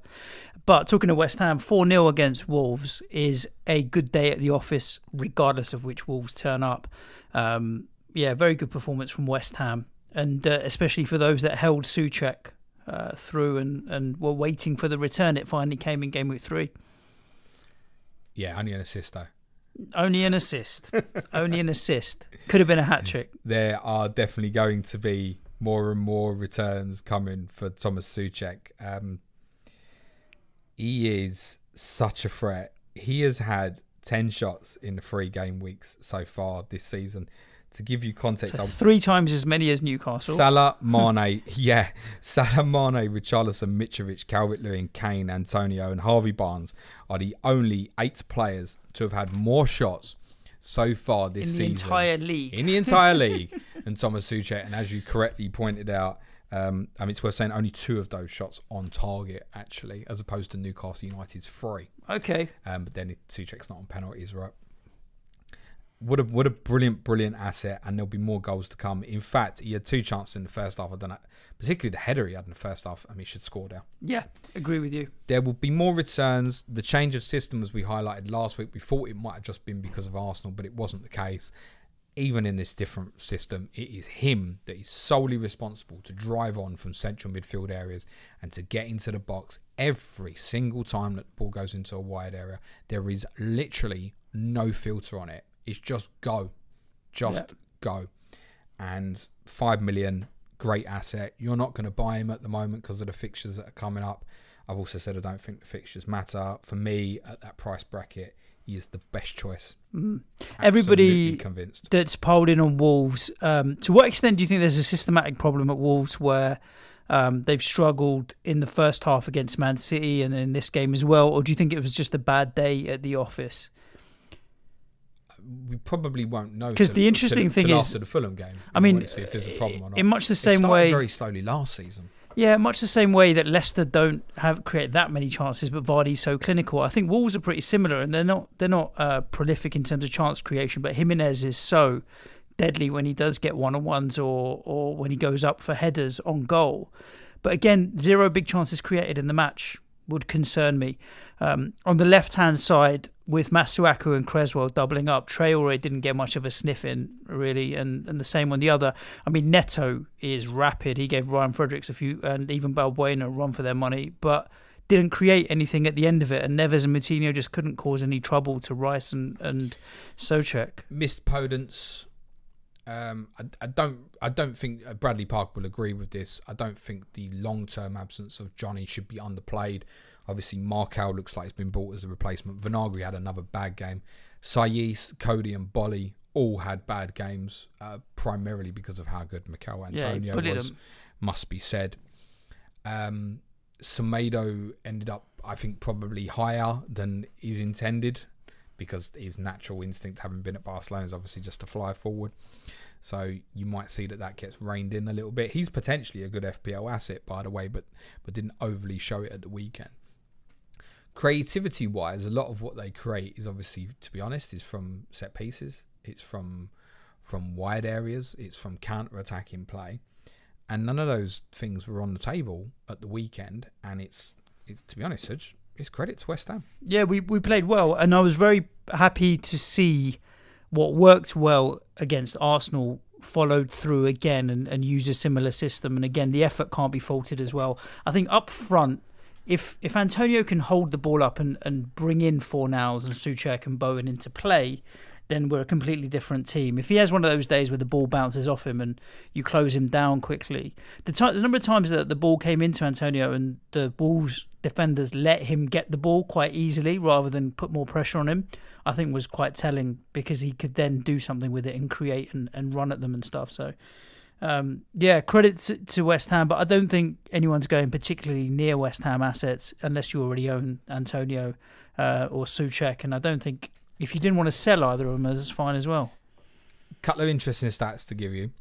But talking to West Ham, 4-0 against Wolves is a good day at the office, regardless of which Wolves turn up. Very good performance from West Ham, and especially for those that held Souček through and were waiting for the return. It finally came in game week 3. Yeah, only an assist though. Only an assist. Only an assist. Could have been a hat-trick. There are definitely going to be more and more returns coming for Thomas Souček. He is such a threat. He has had 10 shots in the 3 game weeks so far this season. To give you context, so 3 times as many as Newcastle. Salah, Mane, Salah, Mane, Richarlison, Mitrovic, Calvert-Lewin, Kane, Antonio and Harvey Barnes are the only 8 players to have had more shots so far this season. In the entire league. In the entire league. And Thomas Souček, and as you correctly pointed out, it's worth saying only 2 of those shots on target, actually, as opposed to Newcastle United's 3. Okay. But then Souček's not on penalties, right? What a brilliant asset, and there'll be more goals to come. In fact, he had 2 chances in the first half. I don't know, particularly the header he had in the first half. I mean, he should score there. Yeah, agree with you. There will be more returns. The change of system, as we highlighted last week, we thought it might have just been because of Arsenal, but it wasn't the case. Even in this different system, it is him that is solely responsible to drive on from central midfield areas and to get into the box every single time that the ball goes into a wide area. There is literally no filter on it. It's just go. Go. And 5 million, great asset. You're not going to buy him at the moment because of the fixtures that are coming up. I've also said I don't think the fixtures matter. For me, at that price bracket, he is the best choice. Everybody convinced. That's polled in on Wolves, to what extent do you think there's a systematic problem at Wolves where they've struggled in the first half against Man City and in this game as well? Or do you think it was just a bad day at the office? We probably won't know because the interesting thing is after the Fulham game. I mean, see if there's a problem or not. In much the same way, very slowly last season. Yeah, much the same way that Leicester don't create that many chances, but Vardy's so clinical. I think Wolves are pretty similar, and they're not prolific in terms of chance creation. But Jimenez is so deadly when he does get one-on-ones or when he goes up for headers on goal. But again, 0 big chances created in the match would concern me. On the left-hand side, with Masuaku and Creswell doubling up, Traore didn't get much of a sniff in, really, and the same on the other. I mean, Neto is rapid. He gave Ryan Fredericks a few, and even Balbuena, a run for their money, but didn't create anything at the end of it, and Neves and Moutinho just couldn't cause any trouble to Rice and Souček. Missed Podence. I don't think Bradley Park will agree with this. I don't think the long-term absence of Johnny should be underplayed. Obviously, Markow looks like he's been brought as a replacement. Vinagre had another bad game. Sayis, Cody and Bolly all had bad games, primarily because of how good Mikel Antonio was, must be said. Semedo ended up, I think, probably higher than is intended because his natural instinct, having been at Barcelona, is obviously just to fly forward. So you might see that gets reined in a little bit. He's potentially a good FPL asset, by the way, but didn't overly show it at the weekend. Creativity-wise, a lot of what they create is obviously, to be honest, is from set pieces. It's from wide areas. It's from counter-attacking play. And none of those things were on the table at the weekend. And it's to be honest, Suj, it's credit to West Ham. Yeah, we played well. And I was very happy to see what worked well against Arsenal followed through again and used a similar system. And again, the effort can't be faulted as well. I think up front, if Antonio can hold the ball up and bring in Fornals and Souček and Bowen into play, then we're a completely different team. If he has one of those days where the ball bounces off him and you close him down quickly, the number of times that the ball came into Antonio and the Wolves defenders let him get the ball quite easily rather than put more pressure on him, I think was quite telling because he could then do something with it and create and run at them and stuff. So, credit to West Ham, but I don't think anyone's going particularly near West Ham assets unless you already own Antonio or Souček, and I don't think if you didn't want to sell either of them, that's fine as well. Couple of interesting stats to give you,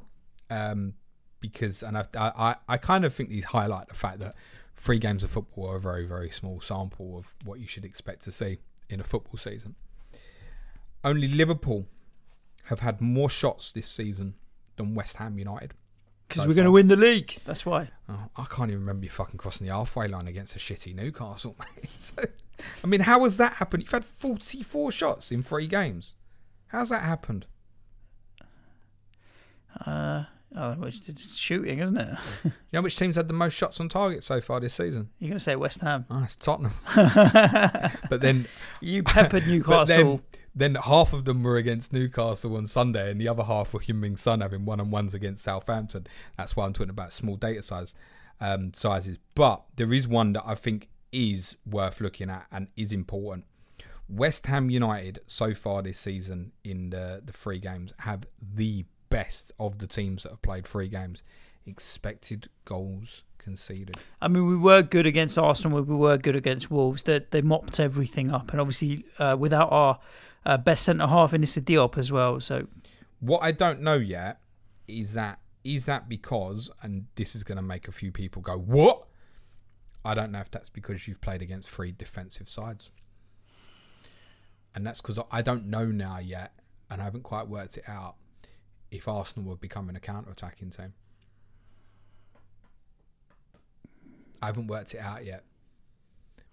because I kind of think these highlight the fact that 3 games of football are a very, very small sample of what you should expect to see in a football season. Only Liverpool have had more shots this season than West Ham United. Because we're going to win the league. That's why. Oh, I can't even remember you fucking crossing the halfway line against a shitty Newcastle, mate. So, I mean, how has that happened? You've had 44 shots in 3 games. How's that happened? It's shooting, isn't it? You know which team's had the most shots on target so far this season? You're going to say West Ham. Oh, it's Tottenham. But then... You peppered Newcastle. Then half of them were against Newcastle on Sunday and the other half were Heung-min Son having one-on-ones against Southampton. That's why I'm talking about small data sizes. But there is one that I think is worth looking at and is important. West Ham United so far this season in the 3 games have the best of the teams that have played 3 games. Expected goals conceded. I mean, we were good against Arsenal. We were good against Wolves. They mopped everything up. And obviously, without our best centre-half in Issa Diop as well. So, what I don't know yet is that because, and this is going to make a few people go, what? I don't know if that's because you've played against 3 defensive sides. And that's because I don't know now yet and I haven't quite worked it out if Arsenal were becoming a counter-attacking team. I haven't worked it out yet.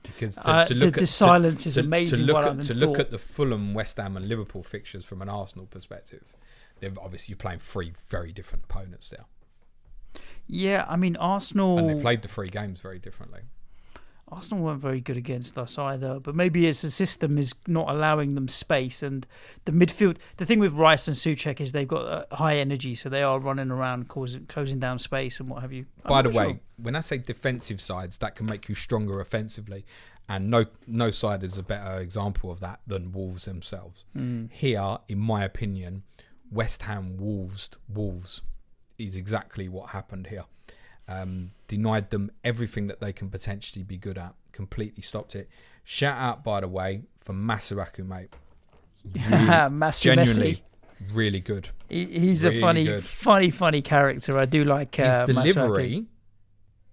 Because the silence is amazing. To look at the Fulham, West Ham and Liverpool fixtures from an Arsenal perspective, they're obviously playing 3 very different opponents there. Yeah, I mean, Arsenal... And they played the 3 games very differently. Arsenal weren't very good against us either, but maybe it's the system is not allowing them space, and the midfield... The thing with Rice and Souček is they've got high energy, so they are running around, closing down space and what have you. By the way, when I say defensive sides, that can make you stronger offensively, and no side is a better example of that than Wolves themselves. Here, in my opinion, West Ham Wolves is exactly what happened here. Denied them everything that they can potentially be good at. Completely stopped it. Shout out, by the way, for Masuaku, mate. Really, genuinely, really good. He's really a funny character. I do like his delivery. Masuaku.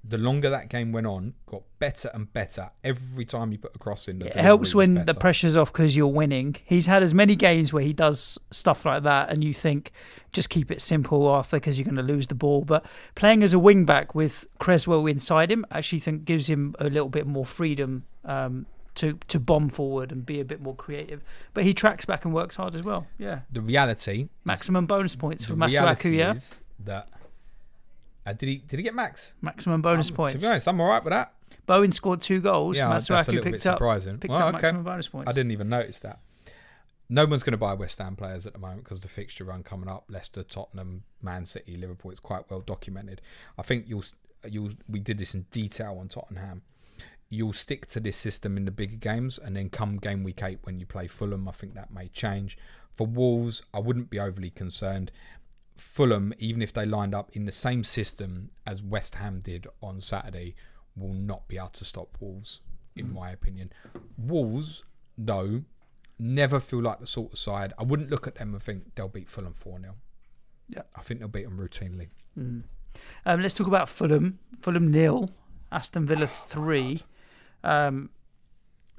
The longer that game went on, got better and better every time he put a cross in. It helps when the pressure's off because you're winning. He's had as many games where he does stuff like that, and you think, just keep it simple, Arthur, because you're going to lose the ball. But playing as a wing back with Creswell inside him, I actually think gives him a little bit more freedom to bomb forward and be a bit more creative. But he tracks back and works hard as well. Yeah. The reality, maximum bonus points for Masuaku. Yeah. Is that. Did he get max? Maximum bonus points. To be honest, I'm all right with that. Bowen scored 2 goals. Yeah, that's a little bit surprising. Picked up maximum bonus points. I didn't even notice that. No one's going to buy West Ham players at the moment because the fixture run coming up, Leicester, Tottenham, Man City, Liverpool, it's quite well documented. I think we did this in detail on Tottenham. You'll stick to this system in the bigger games, and then come game week 8 when you play Fulham, I think that may change. For Wolves, I wouldn't be overly concerned. Fulham, even if they lined up in the same system as West Ham did on Saturday, will not be able to stop Wolves, in my opinion. Wolves, though, never feel like the sort of side. I wouldn't look at them and think they'll beat Fulham 4-0. Yeah, I think they'll beat them routinely. Let's talk about Fulham. Fulham 0, Aston Villa 3.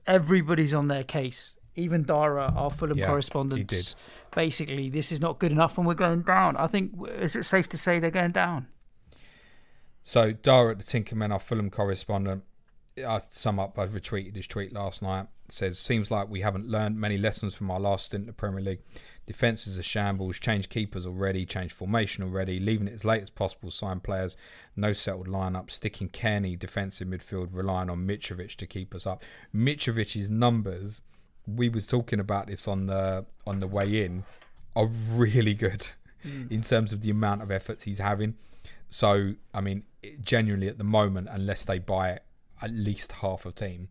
Everybody's on their case. Even Dara, our Fulham correspondent, he did. Basically, this is not good enough and we're going down. I think, is it safe to say they're going down? So, Dara at the Tinkerman, our Fulham correspondent, I've retweeted his tweet last night. It says, seems like we haven't learned many lessons from our last stint in the Premier League. Defence is a shambles, changed keepers already, changed formation already, leaving it as late as possible, sign players, no settled lineup, sticking Kane defensive midfield, relying on Mitrovic to keep us up. Mitrovic's numbers, we was talking about this on the way in, are really good in terms of the amount of efforts he's having. So, I mean, genuinely at the moment, unless they buy at least half a team,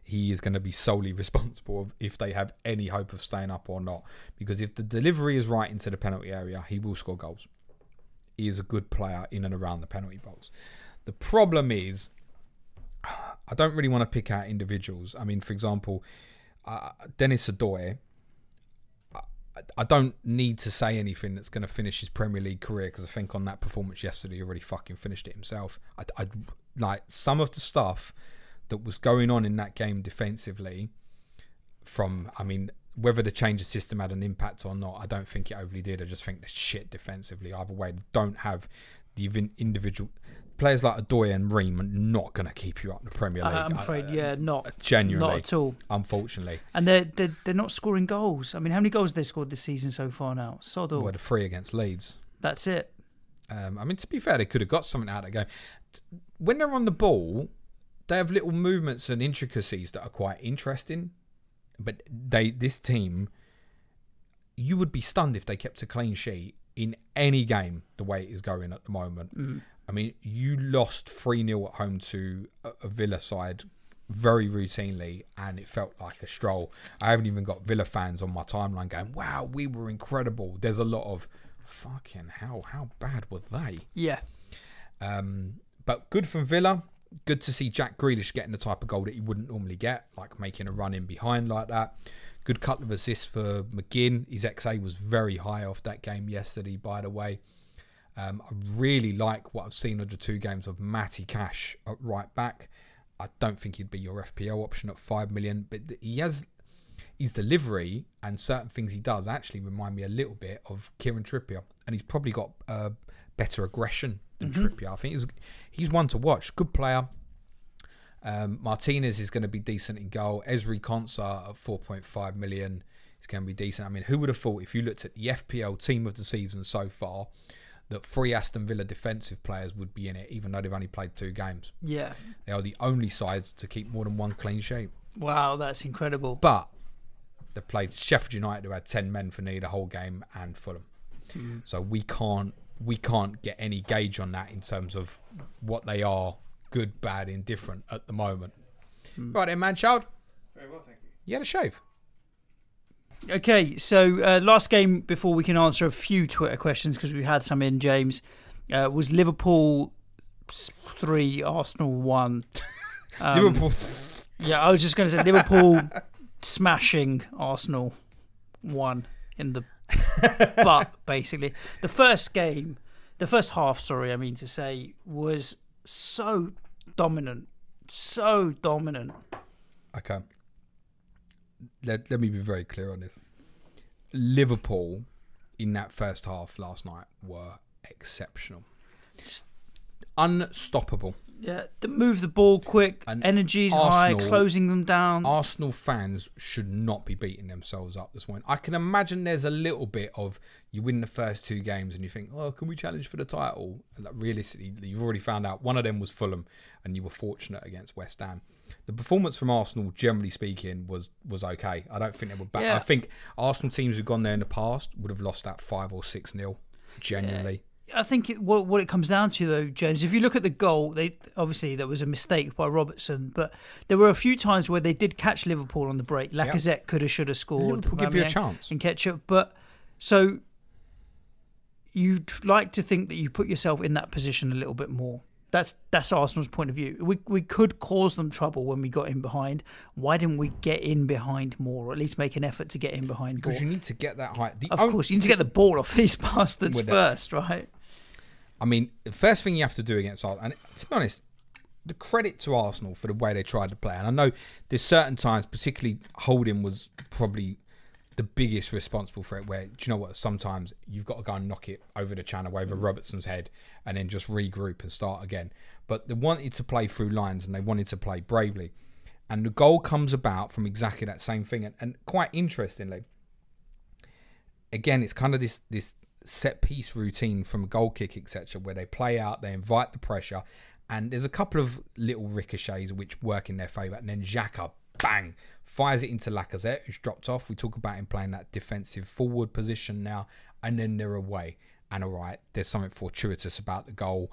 he is going to be solely responsible if they have any hope of staying up or not. Because if the delivery is right into the penalty area, he will score goals. He is a good player in and around the penalty box. The problem is, I don't really want to pick out individuals. I mean, for example, Dennis Adoy, I don't need to say anything that's going to finish his Premier League career, because I think on that performance yesterday he already fucking finished it himself. I like some of the stuff that was going on in that game defensively whether the change of system had an impact or not, I don't think it overly did. I just think the shit defensively either way. Don't have the individual players like Adoy and Ream are not going to keep you up in the Premier League. I'm afraid, not genuinely, not at all. Unfortunately, and they're not scoring goals. I mean, how many goals have they scored this season so far now? Sod all. Well, the 3 against Leeds. That's it. I mean, to be fair, they could have got something out of the game. When they're on the ball, they have little movements and intricacies that are quite interesting. But this team, you would be stunned if they kept a clean sheet in any game the way it is going at the moment. I mean, you lost 3-0 at home to a Villa side very routinely, and it felt like a stroll. I haven't even got Villa fans on my timeline going, wow, we were incredible. There's a lot of, fucking hell, how bad were they? Yeah. But good from Villa. Good to see Jack Grealish getting the type of goal that he wouldn't normally get, like making a run in behind like that. Good couple of assists for McGinn. His XA was very high off that game yesterday, by the way. I really like what I've seen of the 2 games of Matty Cash at right back. I don't think he'd be your FPL option at 5 million, but he has his delivery and certain things he does actually remind me a little bit of Kieran Trippier, and he's probably got better aggression than Trippier. I think he's one to watch. Good player. Martinez is going to be decent in goal. Ezri Konsa at 4.5 million is going to be decent. I mean, who would have thought, if you looked at the FPL team of the season so far, that 3 Aston Villa defensive players would be in it, even though they've only played 2 games. Yeah. They are the only sides to keep more than 1 clean sheet. Wow, that's incredible. But they've played Sheffield United, who had 10 men for nearly the whole game, and Fulham. So we can't get any gauge on that in terms of what they are, good, bad, indifferent at the moment. Right then, man, child. Very well, thank you. You had a shave. Okay, so last game before we can answer a few Twitter questions, because we had some in, James, was Liverpool 3, Arsenal 1. Liverpool. Yeah, I was just going to say Liverpool smashing Arsenal 1 in the butt, basically. The first half, I mean to say, was so dominant. Okay. Let me be very clear on this. Liverpool in that first half last night were exceptional. Unstoppable. Yeah, move the ball quick, and energy's high, closing them down. Arsenal fans should not be beating themselves up this morning. I can imagine there's a little bit of, you win the first 2 games and you think, oh, can we challenge for the title? And realistically, you've already found out one of them was Fulham, and you were fortunate against West Ham. The performance from Arsenal, generally speaking, was okay. I don't think they were bad. Yeah. I think Arsenal teams who've gone there in the past would have lost that 5 or 6-0, genuinely. Yeah. I think what it comes down to, though, James, if you look at the goal, obviously there was a mistake by Robertson, but there were a few times where they did catch Liverpool on the break. Lacazette could have, should have scored. Liverpool give you a chance. And Ketchup. But so you'd like to think that you put yourself in that position a little bit more. That's Arsenal's point of view. We could cause them trouble when we got in behind. Why didn't we get in behind more, or at least make an effort to get in behind more? Because you need to get that high. Of course, you need to get the ball off these bastards first, right? I mean, the first thing you have to do against Arsenal, and to be honest, the credit to Arsenal for the way they tried to play. And I know there's certain times, particularly Holding was probably the biggest responsible for it, where, do you know what, sometimes you've got to go and knock it over the channel, over Robertson's head, and then just regroup and start again. But they wanted to play through lines, and they wanted to play bravely. And the goal comes about from exactly that same thing. And quite interestingly, again, it's kind of this set piece routine from a goal kick, etc., where they play out, they invite the pressure, and there's a couple of little ricochets which work in their favour, and then Xhaka, bang, fires it into Lacazette, who's dropped off. We talk about him playing that defensive forward position now, and then they're away. And all right, there's something fortuitous about the goal.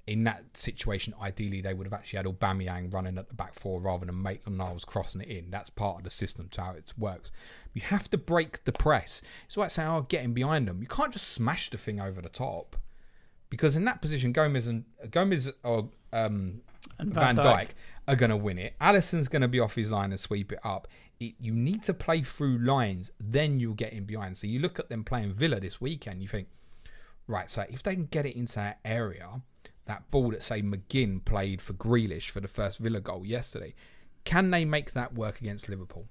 In that situation, ideally, they would have actually had Aubameyang running at the back 4 rather than Maitland-Niles crossing it in. That's part of the system to how it works. You have to break the press. It's like saying, oh, getting behind them. You can't just smash the thing over the top. Because in that position, Gomez or Van Dijk are going to win it. Alisson's going to be off his line and sweep it up. You need to play through lines, then you'll get in behind. So you look at them playing Villa this weekend, you think, right, so if they can get it into that area, that ball that, say, McGinn played for Grealish for the first Villa goal yesterday, can they make that work against Liverpool?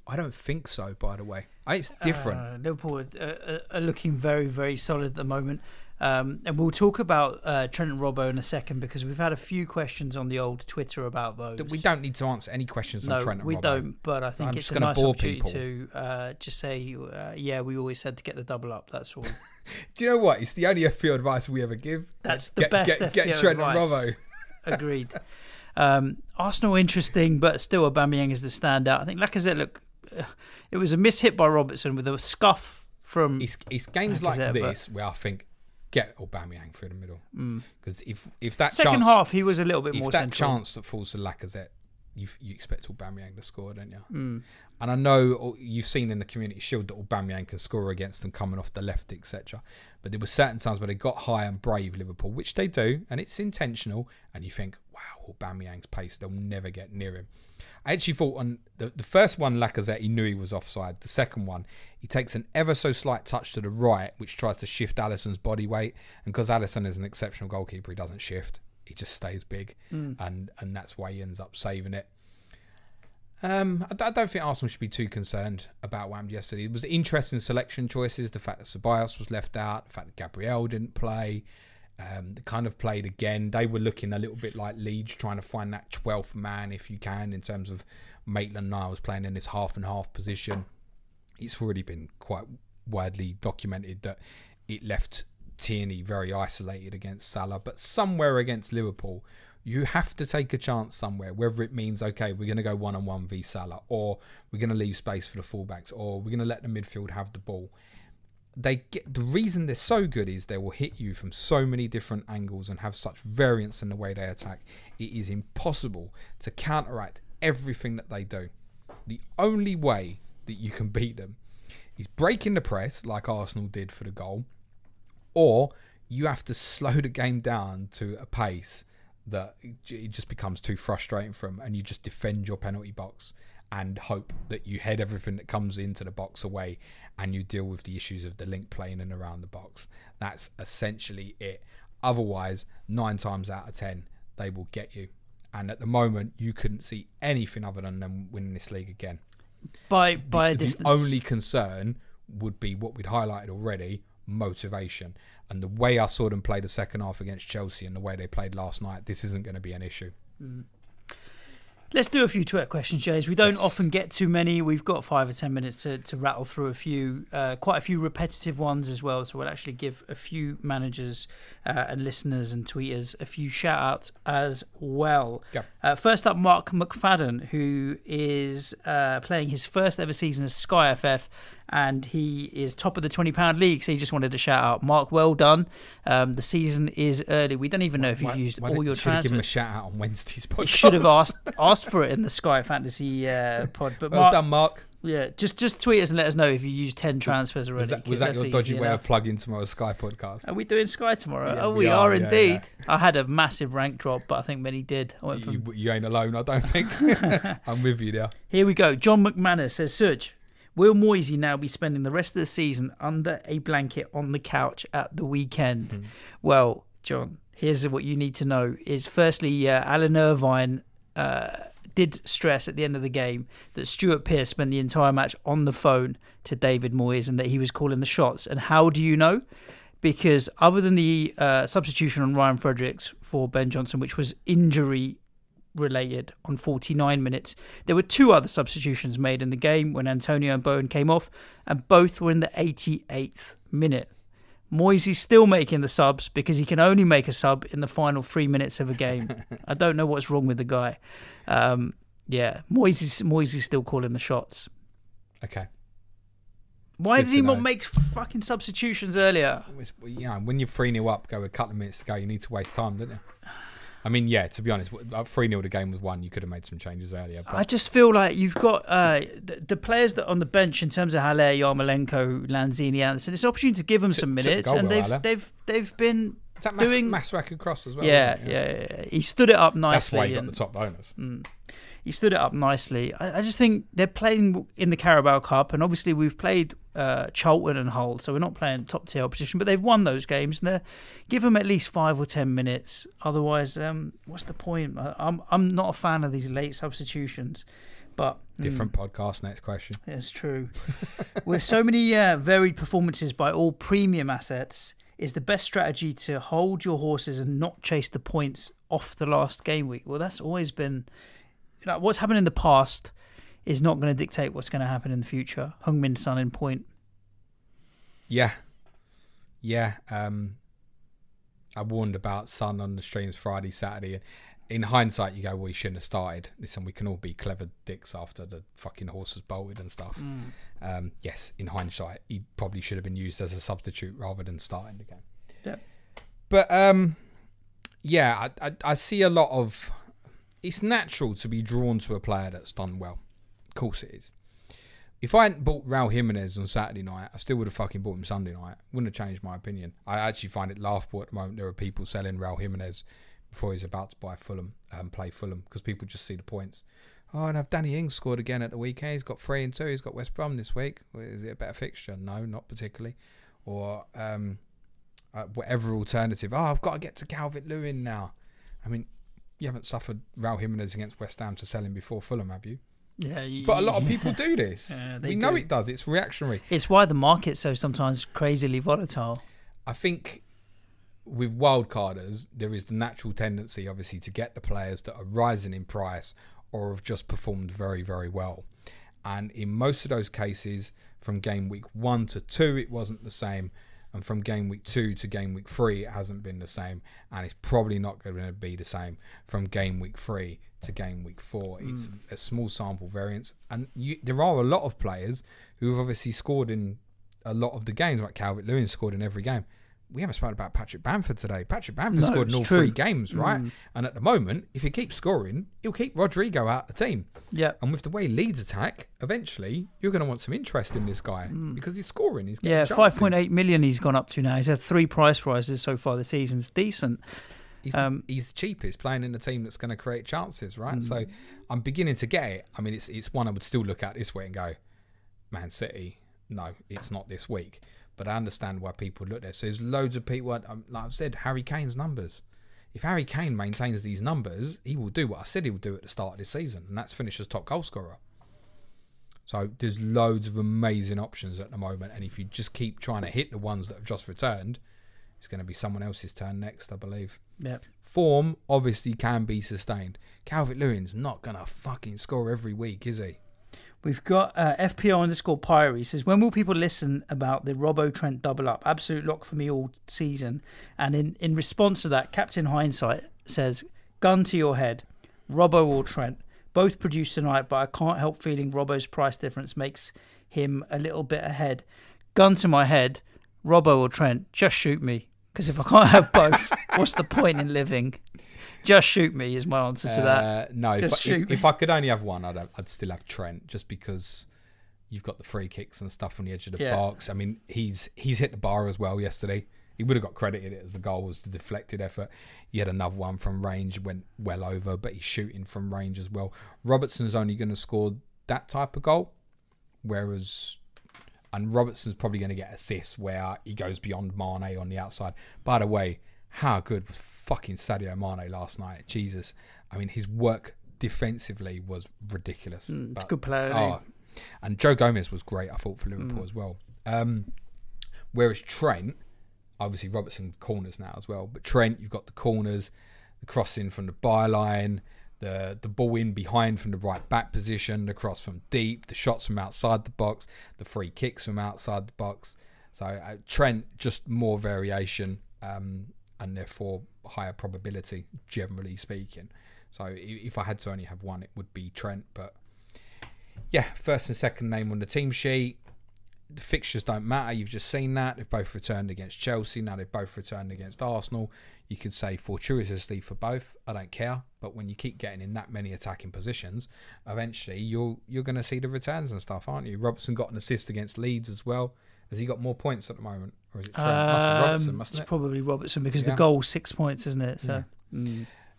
I don't think so, by the way. It's different. Liverpool are looking very, very solid at the moment. And we'll talk about Trent and Robbo in a second, because we've had a few questions on the old Twitter about those. We don't need to answer any questions on Trent and Robbo. No, we don't, but I think it's a nice opportunity to just say, yeah, we always said to get the double up, that's all. Do you know what? It's the only FPL advice we ever give. That's the best FPL get Trent advice. And Robbo. Agreed. Arsenal interesting, but still Aubameyang is the standout. I think Lacazette, look, it was a mishit by Robertson with a scuff from... It's games like this where I think, get Aubameyang through the middle. Because if that second half, he was a little bit more central. If that chance that falls to Lacazette, you expect Aubameyang to score, don't you? And I know you've seen in the Community Shield that Aubameyang can score against them coming off the left, etc. But there were certain times where they got high and brave, Liverpool, which they do, and it's intentional. And you think, wow, Aubameyang's pace, they'll never get near him. I actually thought on the first one, Lacazette, he knew he was offside. The second one, he takes an ever so slight touch to the right, which tries to shift Alisson's body weight. And because Alisson is an exceptional goalkeeper, he doesn't shift. He just stays big. And that's why he ends up saving it. I don't think Arsenal should be too concerned about what happened yesterday. It was interesting selection choices. The fact that Ceballos was left out, the fact that Gabriel didn't play, they kind of played again. They were looking a little bit like Leeds, trying to find that 12th man, if you can, in terms of Maitland-Niles playing in this half and half position. It's already been quite widely documented that it left Tierney very isolated against Salah, but somewhere against Liverpool, you have to take a chance somewhere, whether it means, okay, we're going to go one-on-one v Salah, or we're going to leave space for the fullbacks, or we're going to let the midfield have the ball. The reason they're so good is they will hit you from so many different angles and have such variance in the way they attack. It is impossible to counteract everything that they do. The only way that you can beat them is breaking the press like Arsenal did for the goal, or you have to slow the game down to a pace that it just becomes too frustrating for them, and you just defend your penalty box and hope that you head everything that comes into the box away, and you deal with the issues of the link play in and around the box. That's essentially it. Otherwise, 9 times out of 10, they will get you. And at the moment, you couldn't see anything other than them winning this league again. By a distance. The only concern would be what we'd highlighted already, motivation. And the way I saw them play the second half against Chelsea and the way they played last night, this isn't going to be an issue. Let's do a few Twitter questions, James. We don't often get too many. We've got 5 or 10 minutes to rattle through a few, quite a few repetitive ones as well. So we'll actually give a few managers and listeners and tweeters a few shout-outs as well. Yeah. First up, Mark Mcfadden, who is playing his first ever season as Sky FF, and he is top of the £20 league. So he just wanted to shout out, Mark, well done. The season is early. We don't even know if you've used all your transfers. Should have given him a shout out on Wednesday's podcast. You should have asked for it in the Sky Fantasy pod. But well done, Mark. Yeah, just tweet us and let us know if you used 10 transfers already. Was that your dodgy way of plugging tomorrow's Sky podcast? Are we doing Sky tomorrow? Yeah, we are indeed. Yeah. I had a massive rank drop, but I think many did. You ain't alone, I don't think. I'm with you there. Here we go. John McManus says, Suj, will Moisey now be spending the rest of the season under a blanket on the couch at the weekend? Well, John, here's what you need to know is firstly, Alan Irvine did stress at the end of the game that Stuart Pearce spent the entire match on the phone to David Moyes and that he was calling the shots. And how do you know? Because other than the substitution on Ryan Fredericks for Ben Johnson, which was injury related on 49 minutes, there were 2 other substitutions made in the game when Antonio and Bowen came off, and both were in the 88th minute. Moyes is still making the subs because he can only make a sub in the final 3 minutes of a game. I don't know what's wrong with the guy. Moyes is still calling the shots. Okay. Why does he not make fucking substitutions earlier? Yeah, when you're 3-0 up, go a couple of minutes to go, you need to waste time, don't you? I mean, yeah, to be honest, 3-0 the game was won. You could have made some changes earlier. But I just feel like you've got the players that are on the bench in terms of Haller, Yarmolenko, Lanzini, Anderson. It's an opportunity to give them some minutes, and they've been doing Maswak across as well. Yeah. He stood it up nicely. That's why he got the top bonus. He stood it up nicely. I just think they're playing in the Carabao Cup, and obviously we've played Charlton and Hull, so we're not playing top tier opposition, but they've won those games, and give them at least 5 or 10 minutes. Otherwise, what's the point? I'm not a fan of these late substitutions. But different podcast. Next question. It's true. With so many varied performances by all premium assets, is the best strategy to hold your horses and not chase the points off the last game week? Well, that's always been, what's happened in the past is not going to dictate what's going to happen in the future. Heung-min Son in point. Yeah. I warned about Son on the streams Friday, Saturday. In hindsight, you go, well, he shouldn't have started. Listen, we can all be clever dicks after the fucking horse has bolted and stuff. Yes, in hindsight, he probably should have been used as a substitute rather than starting the game. Yeah. But, I see a lot of... It's natural to be drawn to a player that's done well. Of course it is. If I hadn't bought Raul Jimenez on Saturday night, I still would have fucking bought him Sunday night. Wouldn't have changed my opinion. I actually find it laughable at the moment. There are people selling Raul Jimenez before he's about to play Fulham, because people just see the points. Oh, and have Danny Ings scored again at the weekend? He's got 3 and 2. He's got West Brom this week. Is it a better fixture? No, not particularly. Or whatever alternative. Oh, I've got to get to Calvert-Lewin now. I mean, you haven't suffered Raul Jimenez against West Ham to sell him before Fulham, have you? Yeah, but a lot of people do this. We know it does. It's reactionary. It's why the market's so sometimes crazily volatile. I think with wildcarders, there is the natural tendency, obviously, to get the players that are rising in price or have just performed very, very well. And in most of those cases, from game week 1 to 2, it wasn't the same. And from game week 2 to game week 3, it hasn't been the same. And it's probably not going to be the same from game week 3 to game week 4. It's a small sample variance. And there are a lot of players who have obviously scored in a lot of the games, like Calvert-Lewin scored in every game. We haven't spoken about Patrick Bamford today. Patrick Bamford scored in all 3 games, right? And at the moment, if he keeps scoring, he'll keep Rodrigo out of the team. Yeah. And with the way Leeds attack, eventually, you're going to want some interest in this guy because he's scoring. He's getting chances. 5.8 million he's gone up to now. He's had 3 price rises so far this season. It's decent. He's the cheapest playing in the team that's going to create chances, right? So I'm beginning to get it. I mean, it's one I would still look at this way and go, Man City, no, it's not this week. But I understand why people look there. So there's loads of people, like I've said, Harry Kane's numbers. If Harry Kane maintains these numbers, he will do what I said he will do at the start of this season, and that's finish as top goal scorer. So there's loads of amazing options at the moment, and if you just keep trying to hit the ones that have just returned, it's going to be someone else's turn next, I believe. Yep. Form obviously can be sustained. Calvert-Lewin's not going to fucking score every week, is he? We've got FPO_Pyre. He says, when will people listen about the Robbo-Trent double up? Absolute lock for me all season. And in response to that, Captain Hindsight says, gun to your head, Robbo or Trent. Both produced tonight, but I can't help feeling Robbo's price difference makes him a little bit ahead. Gun to my head, Robbo or Trent, just shoot me. Because if I can't have both, what's the point in living? Just shoot me is my answer to that. No, if I could only have one, I'd still have Trent, just because you've got the free kicks and stuff on the edge of the box. I mean, he's hit the bar as well yesterday. He would have got credited it as the goal was the deflected effort. He had another one from range, went well over, but he's shooting from range as well. Robertson's only going to score that type of goal, and Robertson's probably going to get assists where he goes beyond Mane on the outside. By the way, how good was fucking Sadio Mane last night? Jesus. I mean, his work defensively was ridiculous. It's a good player. And Joe Gomez was great, I thought, for Liverpool as well. Whereas Trent, obviously Robertson corners now as well, but Trent, you've got the corners, the crossing from the byline, the ball in behind from the right back position, the cross from deep, the shots from outside the box, the free kicks from outside the box. So Trent, just more variation, and therefore higher probability, generally speaking. So if I had to only have one, it would be Trent. But yeah, first and second name on the team sheet. The fixtures don't matter. You've just seen that. They've both returned against Chelsea. Now they've both returned against Arsenal. You could say fortuitously for both. I don't care. But when you keep getting in that many attacking positions, eventually you're going to see the returns and stuff, aren't you? Robertson got an assist against Leeds as well. Has he got more points at the moment? Or is it Trent? Robertson, mustn't it? It's probably Robertson because the goal's 6 points, isn't it? So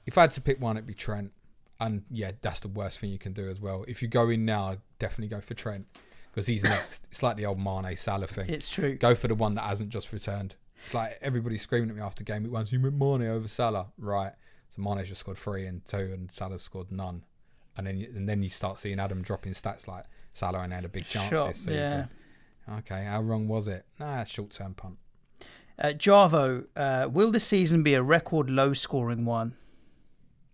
if I had to pick one, it'd be Trent. And yeah, that's the worst thing you can do as well. If you go in now, I'd definitely go for Trent because he's next. It's like the old Mane Salah thing. It's true. Go for the one that hasn't just returned. It's like everybody's screaming at me after game week 1. You went Mane over Salah, right? So Mane's just scored 3 and 2, and Salah's scored none. And then you start seeing Adam dropping stats like Salah ain't had a big chance this season. Yeah. Okay, how wrong was it? Short-term punt. Jarvo, will this season be a record low-scoring one?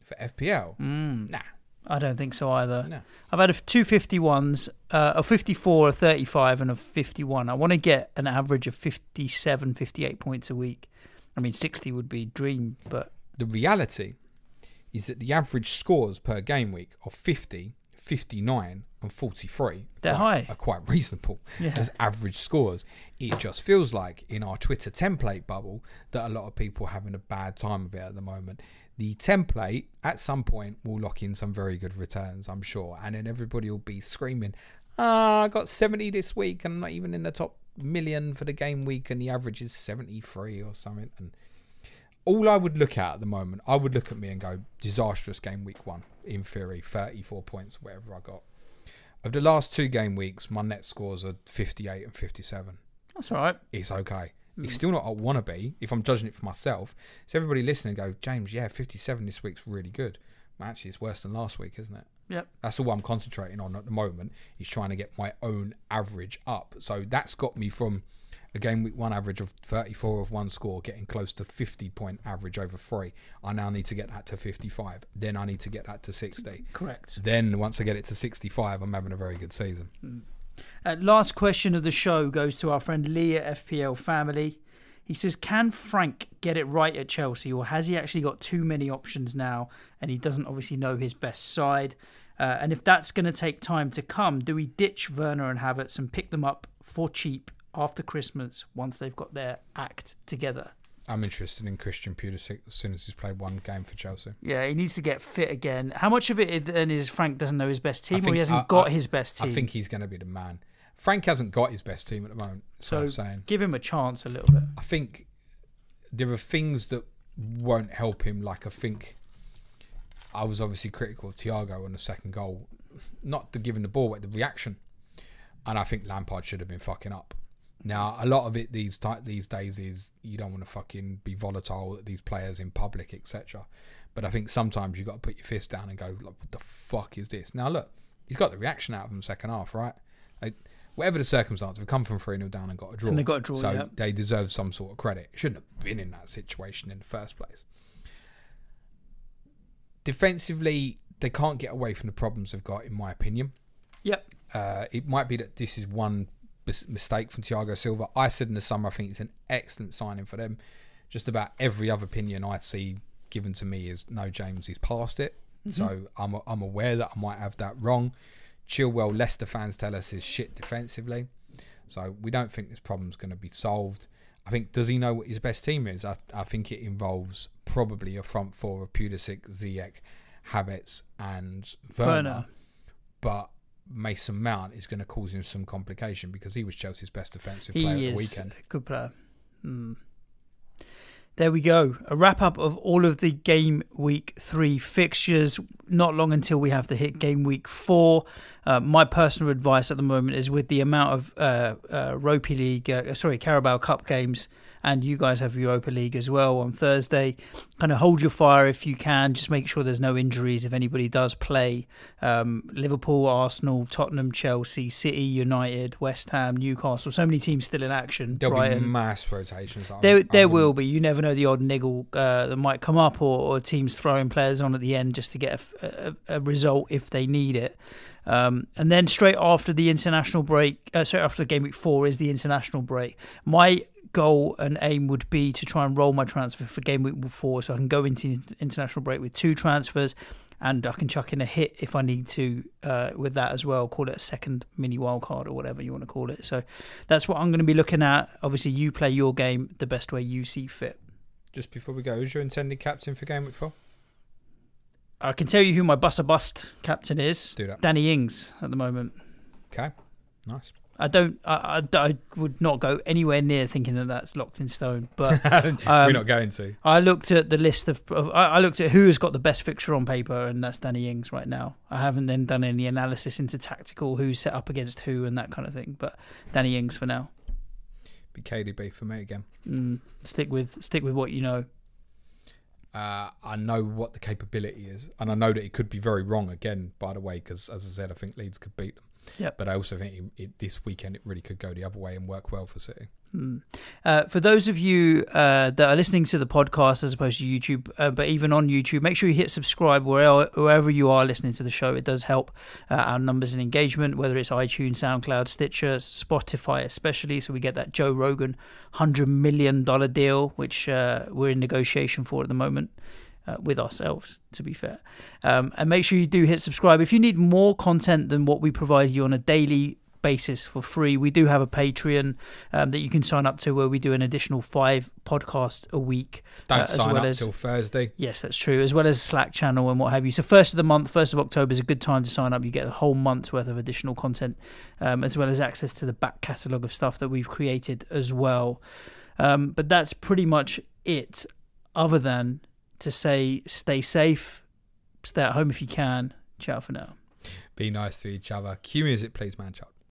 For FPL? Nah. I don't think so either. No. I've had 2 51s, a 54, a 35, and a 51. I want to get an average of 57, 58 points a week. I mean, 60 would be dream, but... The reality is that the average scores per game week of 50, 59 and 43 are quite reasonable as average scores. It just feels like in our Twitter template bubble that a lot of people are having a bad time of it at the moment. The template at some point will lock in some very good returns, I'm sure, and then everybody will be screaming, I got 70 this week and I'm not even in the top million for the game week and the average is 73 or something. And all I would look at the moment, I would look at me and go, disastrous game week 1, in theory, 34 points, whatever I got. Of the last 2 game weeks, my net scores are 58 and 57. That's all right. It's okay. It's still not what I want to be, if I'm judging it for myself. So everybody listening go, James, 57 this week's really good. Well, actually, it's worse than last week, isn't it? Yep. That's all I'm concentrating on at the moment, is trying to get my own average up. So that's got me from a game week 1 average of 34 of one score, getting close to 50-point average over 3. I now need to get that to 55. Then I need to get that to 60. Correct. Then once I get it to 65, I'm having a very good season. Last question of the show goes to our friend Lee at FPL Family. He says, can Frank get it right at Chelsea, or has he actually got too many options now and he doesn't obviously know his best side? And if that's going to take time to come, do we ditch Werner and Havertz and pick them up for cheap after Christmas once they've got their act together? I'm interested in Christian Pulisic as soon as he's played one game for Chelsea. Yeah, he needs to get fit again. How much of it then is Frank doesn't know his best team, or he hasn't got his best team? I think he's going to be the man. Frank hasn't got his best team at the moment. So give him a chance a little bit. I think there are things that won't help him. Like, I think I was obviously critical of Thiago on the second goal. Not the giving the ball, but the reaction. And I think Lampard should have been fucking up. Now, a lot of it these days is you don't want to fucking be volatile at these players in public, etc. But I think sometimes you got to put your fist down and go, like, what the fuck is this? Now, look, he's got the reaction out of him second half, right? Whatever the circumstance, we've come from 3-0 down and got a draw. And they got a draw, so they deserve some sort of credit. It shouldn't have been in that situation in the first place. Defensively, they can't get away from the problems they've got, in my opinion. Yep. It might be that this is one mistake from Thiago Silva. I said in the summer, I think it's an excellent signing for them. Just about every other opinion I see given to me is, no, James, he's past it. Mm-hmm. So I'm aware that I might have that wrong. Chilwell, Leicester fans tell us, is shit defensively. So we don't think this problem's going to be solved. I think, does he know what his best team is? I think it involves probably a front four of Pulisic, Ziyech, Havertz and Werner. But Mason Mount is going to cause him some complication because he was Chelsea's best defensive player at the weekend. He is a good player. There we go. A wrap-up of all of the Game Week 3 fixtures. Not long until we have to hit Game Week 4. My personal advice at the moment is, with the amount of Carabao Cup games, and you guys have Europa League as well on Thursday, kind of hold your fire if you can. Just make sure there's no injuries if anybody does play. Liverpool, Arsenal, Tottenham, Chelsea, City, United, West Ham, Newcastle. So many teams still in action. There'll be mass rotations. There will be. You never know the odd niggle that might come up, or teams throwing players on at the end just to get a result if they need it. And then straight after the international break, straight after Game Week 4 is the international break. My goal and aim would be to try and roll my transfer for Game Week 4, so I can go into international break with 2 transfers, and I can chuck in a hit if I need to with that as well. Call it a second mini wildcard or whatever you want to call it. So that's what I'm going to be looking at. Obviously, you play your game the best way you see fit. Just before we go, who's your intended captain for Game Week 4? I can tell you who my bust or bust captain is. Do that. Danny Ings at the moment. Okay, nice. I would not go anywhere near thinking that that's locked in stone. But we're not going to. I looked at the list I looked at who has got the best fixture on paper, and that's Danny Ings right now. I haven't then done any analysis into tactical, who's set up against who and that kind of thing. But Danny Ings for now. Be KDB for me again. Stick with what you know. I know what the capability is, and I know that it could be very wrong again, by the way, because as I said, I think Leeds could beat them. Yep. But I also think this weekend it really could go the other way and work well for City. For those of you that are listening to the podcast as opposed to YouTube, but even on YouTube, make sure you hit subscribe wherever you are listening to the show. It does help our numbers and engagement, whether it's iTunes, SoundCloud, Stitcher, Spotify especially. So we get that Joe Rogan $100 million deal, which we're in negotiation for at the moment. With ourselves, to be fair. And make sure you do hit subscribe. If you need more content than what we provide you on a daily basis for free, we do have a Patreon that you can sign up to, where we do an additional 5 podcasts a week. Don't sign up till Thursday. Yes, that's true. As well as Slack channel and what have you. So 1st of the month, 1st of October is a good time to sign up. You get a whole month's worth of additional content, as well as access to the back catalogue of stuff that we've created as well. But that's pretty much it, other than to say stay safe, stay at home if you can. Ciao for now. Be nice to each other. Cue music, please, man. Ciao.